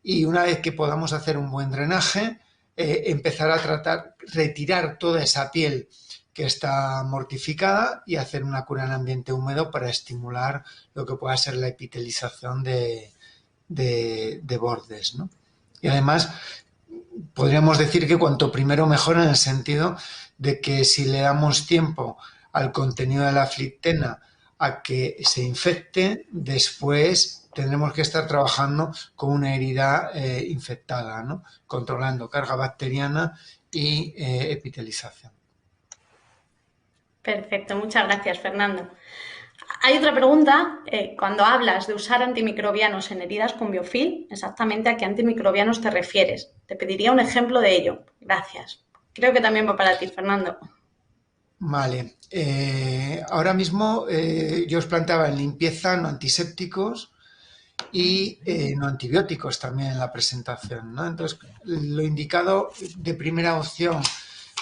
y una vez que podamos hacer un buen drenaje, empezar a retirar toda esa piel que está mortificada y hacer una cura en ambiente húmedo para estimular lo que pueda ser la epitelización de bordes, ¿no? Y además podríamos decir que cuanto primero mejor, en el sentido de que si le damos tiempo al contenido de la flictena a que se infecte, después tendremos que estar trabajando con una herida infectada, ¿no? Controlando carga bacteriana y epitelización. Perfecto, muchas gracias, Fernando. Hay otra pregunta, cuando hablas de usar antimicrobianos en heridas con biofil, ¿exactamente a qué antimicrobianos te refieres? Te pediría un ejemplo de ello. Gracias. Creo que también va para ti, Fernando. Vale. Ahora mismo yo os planteaba en limpieza no antisépticos y no antibióticos también en la presentación, ¿no? Entonces, lo indicado de primera opción,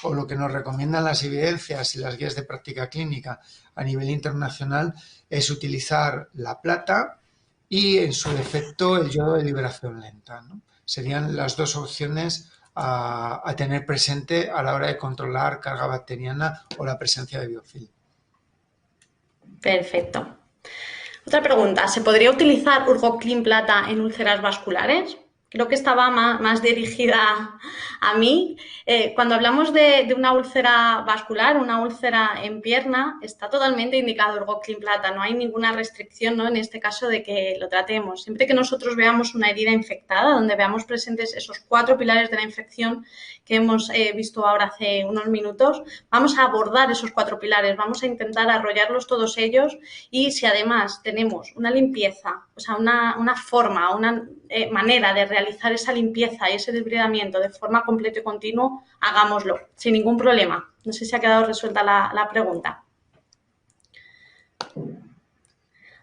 o lo que nos recomiendan las evidencias y las guías de práctica clínica a nivel internacional, es utilizar la plata y, en su defecto, el yodo de liberación lenta, ¿no? Serían las dos opciones a tener presente a la hora de controlar carga bacteriana o la presencia de biofil. Perfecto. Otra pregunta, ¿se podría utilizar Urgoclean Plata en úlceras vasculares? creo que estaba más dirigida a mí. Cuando hablamos de una úlcera vascular, una úlcera en pierna, está totalmente indicado el Goclin Plata. No hay ninguna restricción, ¿no?, en este caso de que lo tratemos. Siempre que nosotros veamos una herida infectada, donde veamos presentes esos 4 pilares de la infección que hemos visto ahora hace unos minutos, vamos a abordar esos 4 pilares, vamos a intentar arrollarlos todos ellos, y si además tenemos una limpieza, o sea, una forma, una manera de realizar esa limpieza y ese desbridamiento de forma completa y continua, hagámoslo, sin ningún problema. No sé si ha quedado resuelta la pregunta.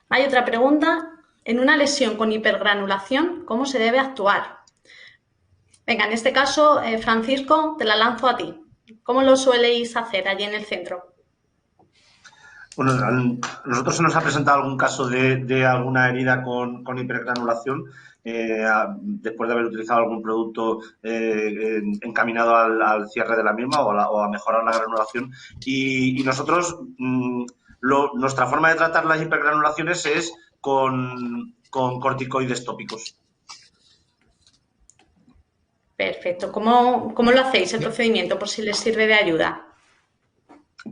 Hay otra pregunta. En una lesión con hipergranulación, ¿cómo se debe actuar? Venga, en este caso, Francisco, te la lanzo a ti. ¿Cómo lo sueléis hacer allí en el centro? Bueno, a nosotros se nos ha presentado algún caso de alguna herida con hipergranulación después de haber utilizado algún producto encaminado al cierre de la misma o a mejorar la granulación. Y nosotros, nuestra forma de tratar las hipergranulaciones es con corticoides tópicos. Perfecto. ¿Cómo lo hacéis el procedimiento, por si les sirve de ayuda?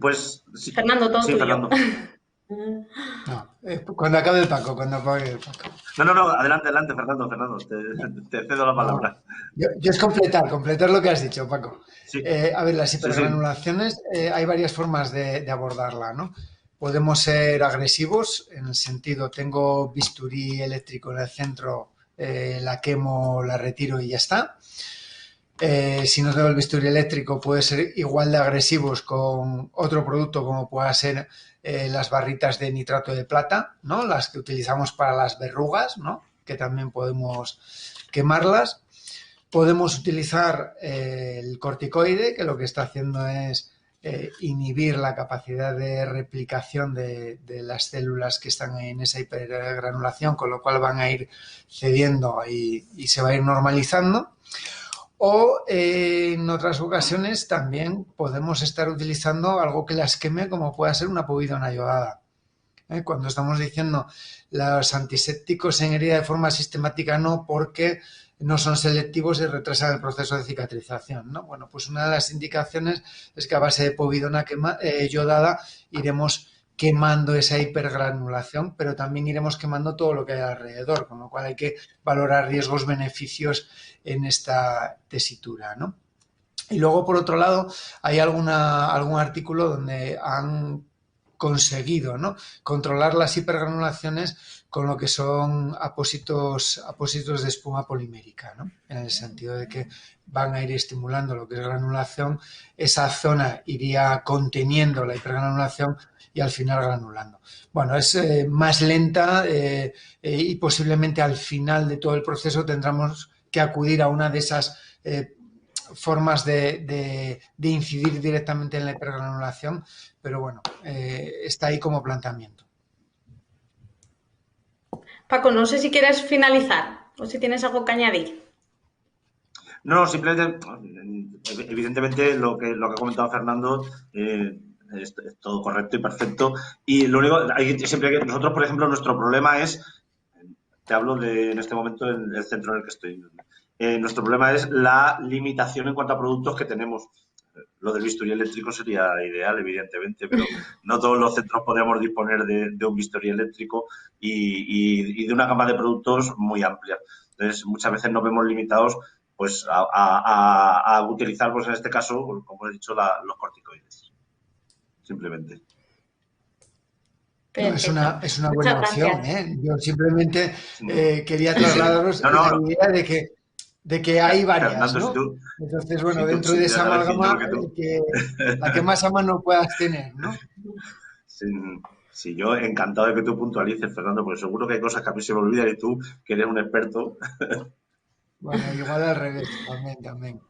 Pues sí. Fernando, todo tuyo. Fernando. No, cuando acabe el Paco, No, adelante, Fernando, te cedo la palabra. Yo es completar lo que has dicho, Paco. Sí. A ver, las hipergranulaciones, hay varias formas de abordarla, ¿no? Podemos ser agresivos, en el sentido, tengo bisturí eléctrico en el centro, la quemo, la retiro y ya está. Si no tengo el bisturí eléctrico, puede ser igual de agresivos con otro producto, como pueda ser las barritas de nitrato de plata, ¿no? Las que utilizamos para las verrugas, ¿no?, que también podemos quemarlas. Podemos utilizar el corticoide, que lo que está haciendo es inhibir la capacidad de replicación de las células que están en esa hipergranulación, con lo cual van a ir cediendo y se va a ir normalizando. O en otras ocasiones también podemos estar utilizando algo que las queme, como pueda ser una povidona iodada. Cuando estamos diciendo los antisépticos en herida de forma sistemática no, porque no son selectivos y retrasan el proceso de cicatrización, ¿no? Bueno, pues una de las indicaciones es que a base de povidona iodada iremos quemando esa hipergranulación, pero también iremos quemando todo lo que hay alrededor, con lo cual hay que valorar riesgos-beneficios en esta tesitura, ¿no? Y luego, por otro lado, hay algún artículo donde han conseguido, ¿no?, controlar las hipergranulaciones con lo que son apósitos de espuma polimérica, ¿no?, en el sentido de que van a ir estimulando lo que es granulación, esa zona iría conteniendo la hipergranulación y al final granulando. Bueno, es más lenta y posiblemente al final de todo el proceso tendremos que acudir a una de esas formas de incidir directamente en la hipergranulación, pero bueno, está ahí como planteamiento. Paco, no sé si quieres finalizar o si tienes algo que añadir. No, simplemente, evidentemente, lo que ha comentado Fernando es todo correcto y perfecto. Y lo único, nosotros, por ejemplo, nuestro problema es, te hablo en este momento en el centro en el que estoy, nuestro problema es la limitación en cuanto a productos que tenemos. Lo del bisturí eléctrico sería ideal, evidentemente, pero no todos los centros podemos disponer de un bisturí eléctrico y de una gama de productos muy amplia. Entonces, muchas veces nos vemos limitados pues a utilizar, pues en este caso, como he dicho, los corticoides. Simplemente. No, es una buena opción, ¿eh? Yo simplemente quería trasladaros la idea de que hay varias, ¿no? Entonces, bueno, dentro de esa amalgama, la que más a mano puedas tener, ¿no? Sí, yo encantado de que tú puntualices, Fernando, porque seguro que hay cosas que a mí se me olvidan y tú, que eres un experto. Bueno, igual al revés, también.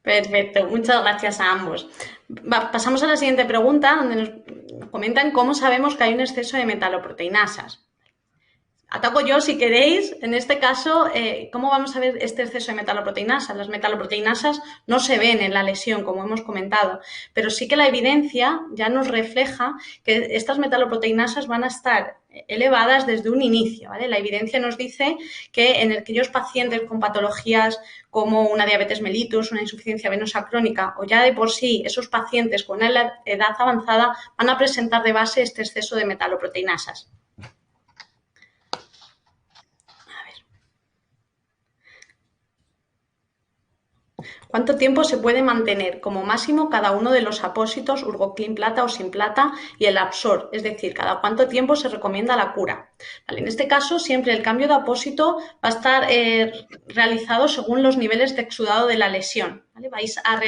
Perfecto, muchas gracias a ambos. Pasamos a la siguiente pregunta, donde nos comentan cómo sabemos que hay un exceso de metaloproteinasas. Ataco yo si queréis. En este caso, ¿cómo vamos a ver este exceso de metaloproteinasas? Las metaloproteinasas no se ven en la lesión, como hemos comentado, pero sí que la evidencia ya nos refleja que estas metaloproteinasas van a estar elevadas desde un inicio, ¿vale? La evidencia nos dice que en aquellos pacientes con patologías como una diabetes mellitus, una insuficiencia venosa crónica o ya de por sí esos pacientes con una edad avanzada van a presentar de base este exceso de metaloproteinasas. ¿Cuánto tiempo se puede mantener como máximo cada uno de los apósitos, Urgoclin plata o sin plata, y el Absorb? Es decir, cada cuánto tiempo se recomienda la cura. ¿Vale? En este caso, siempre el cambio de apósito va a estar realizado según los niveles de exudado de la lesión. ¿Vale? Vais a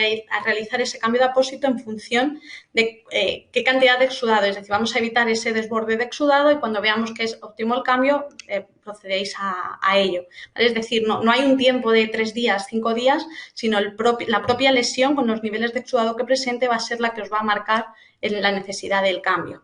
realizar ese cambio de apósito en función de qué cantidad de exudado. Es decir, vamos a evitar ese desborde de exudado y cuando veamos que es óptimo el cambio, procedéis a ello. ¿Vale? Es decir, no hay un tiempo de 3 días, 5 días, sino la propia lesión con los niveles de exudado que presente va a ser la que os va a marcar la necesidad del cambio.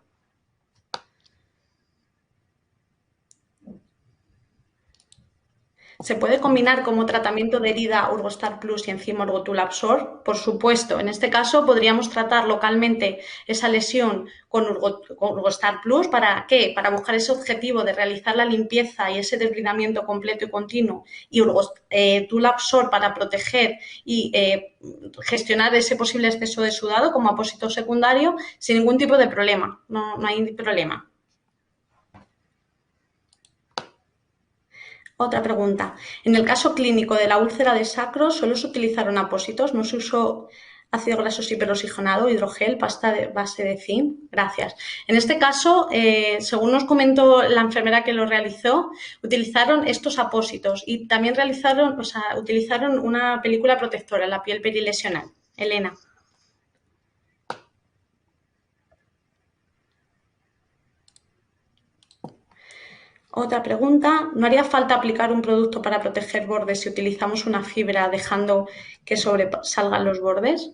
¿Se puede combinar como tratamiento de herida Urgostar Plus y enzima Urgotul Absorb? Por supuesto. En este caso podríamos tratar localmente esa lesión con Urgostar Plus. ¿Para qué? Para buscar ese objetivo de realizar la limpieza y ese desbridamiento completo y continuo, y Urgotul Absorb para proteger y gestionar ese posible exceso de sudado como apósito secundario sin ningún tipo de problema. No hay problema. Otra pregunta. En el caso clínico de la úlcera de sacro, ¿solo se utilizaron apósitos? ¿No se usó ácido graso hiperoxigenado, hidrogel, pasta de base de zinc? Gracias. En este caso, según nos comentó la enfermera que lo realizó, utilizaron estos apósitos y también utilizaron una película protectora en la piel perilesional. Elena. Otra pregunta, ¿no haría falta aplicar un producto para proteger bordes si utilizamos una fibra dejando que sobresalgan los bordes?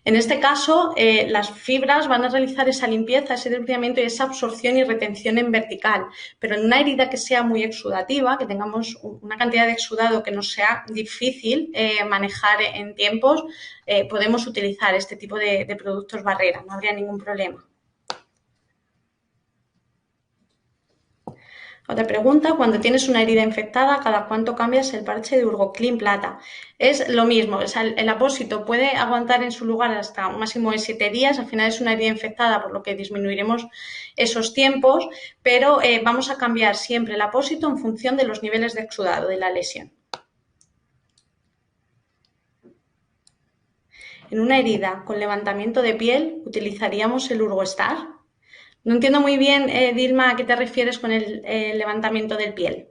En este caso, las fibras van a realizar esa limpieza, ese desbridamiento y esa absorción y retención en vertical, pero en una herida que sea muy exudativa, que tengamos una cantidad de exudado que nos sea difícil manejar en tiempos, podemos utilizar este tipo de productos barrera, no habría ningún problema. Otra pregunta, cuando tienes una herida infectada, ¿cada cuánto cambias el parche de Urgoclin plata? Es lo mismo, o sea, el apósito puede aguantar en su lugar hasta un máximo de 7 días, al final es una herida infectada, por lo que disminuiremos esos tiempos, pero vamos a cambiar siempre el apósito en función de los niveles de exudado de la lesión. En una herida con levantamiento de piel, ¿utilizaríamos el Urgostar? No entiendo muy bien, Dilma, a qué te refieres con el levantamiento del piel.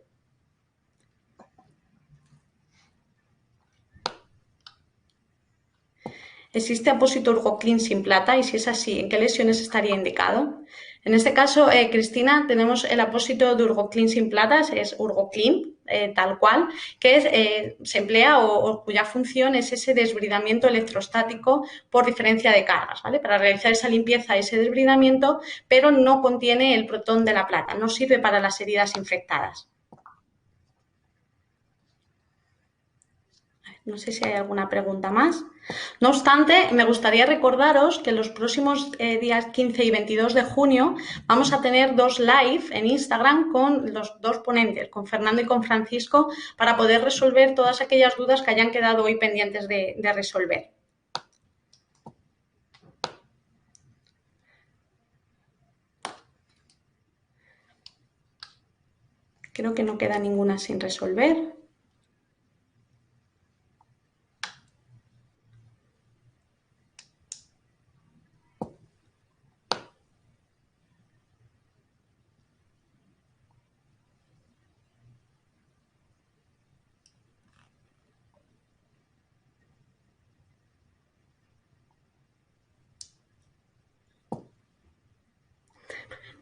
¿Existe apósito Urgoclin sin plata? Y si es así, ¿en qué lesiones estaría indicado? En este caso, Cristina, tenemos el apósito de Urgoclin sin plata, es Urgoclin, tal cual, que se emplea o cuya función es ese desbridamiento electrostático por diferencia de cargas, ¿vale? Para realizar esa limpieza, ese desbridamiento, pero no contiene el protón de la plata, no sirve para las heridas infectadas. No sé si hay alguna pregunta más. No obstante, me gustaría recordaros que los próximos días 15 y 22 de junio vamos a tener 2 live en Instagram con los 2 ponentes, con Fernando y con Francisco, para poder resolver todas aquellas dudas que hayan quedado hoy pendientes de resolver. Creo que no queda ninguna sin resolver.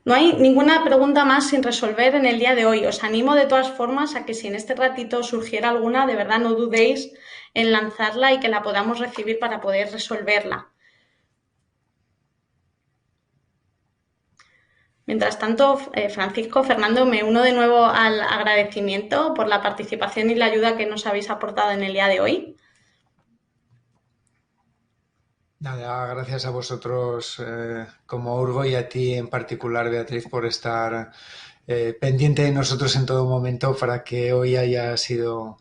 No hay ninguna pregunta más sin resolver en el día de hoy. Os animo de todas formas a que si en este ratito surgiera alguna, de verdad no dudéis en lanzarla y que la podamos recibir para poder resolverla. Mientras tanto, Francisco, Fernando, me uno de nuevo al agradecimiento por la participación y la ayuda que nos habéis aportado en el día de hoy. Nada, gracias a vosotros como Urgo y a ti en particular, Beatriz, por estar pendiente de nosotros en todo momento para que hoy haya sido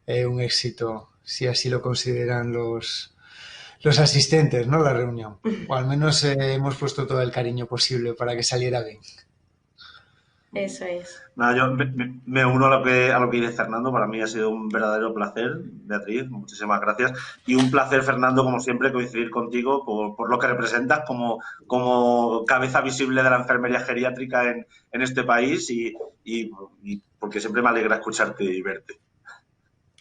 un éxito, si así lo consideran los asistentes, ¿no? La reunión. O al menos hemos puesto todo el cariño posible para que saliera bien. Eso es. Nada, yo me uno a lo que dice Fernando. Para mí ha sido un verdadero placer, Beatriz. Muchísimas gracias. Y un placer, Fernando, como siempre, coincidir contigo por lo que representas como cabeza visible de la enfermería geriátrica en este país y porque siempre me alegra escucharte y verte.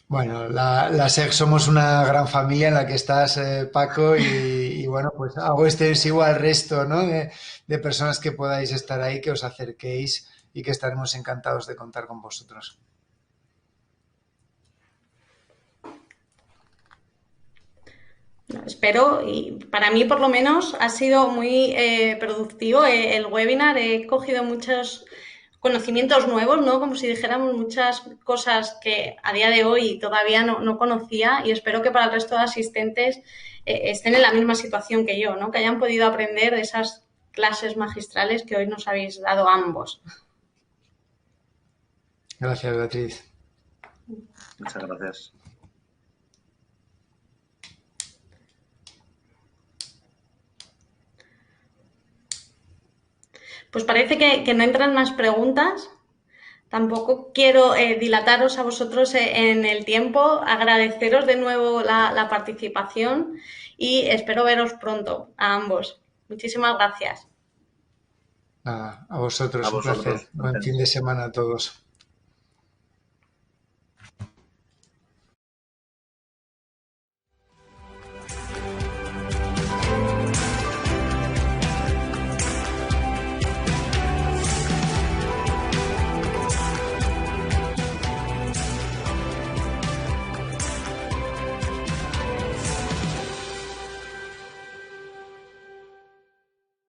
Bueno, la SEG somos una gran familia en la que estás, Paco, y bueno, pues hago extensivo al resto, ¿no? De personas que podáis estar ahí, que os acerquéis y que estaremos encantados de contar con vosotros. Espero, y para mí por lo menos ha sido muy productivo el webinar. He cogido muchos conocimientos nuevos, ¿no? Como si dijéramos muchas cosas que a día de hoy todavía no conocía, y espero que para el resto de asistentes estén en la misma situación que yo, ¿no? Que hayan podido aprender de esas clases magistrales que hoy nos habéis dado ambos. Gracias, Beatriz. Muchas gracias. Pues parece que no entran más preguntas. Tampoco quiero dilataros a vosotros en el tiempo, agradeceros de nuevo la participación y espero veros pronto a ambos. Muchísimas gracias. Nada, a vosotros, A un placer. vosotros. Buen fin de semana a todos.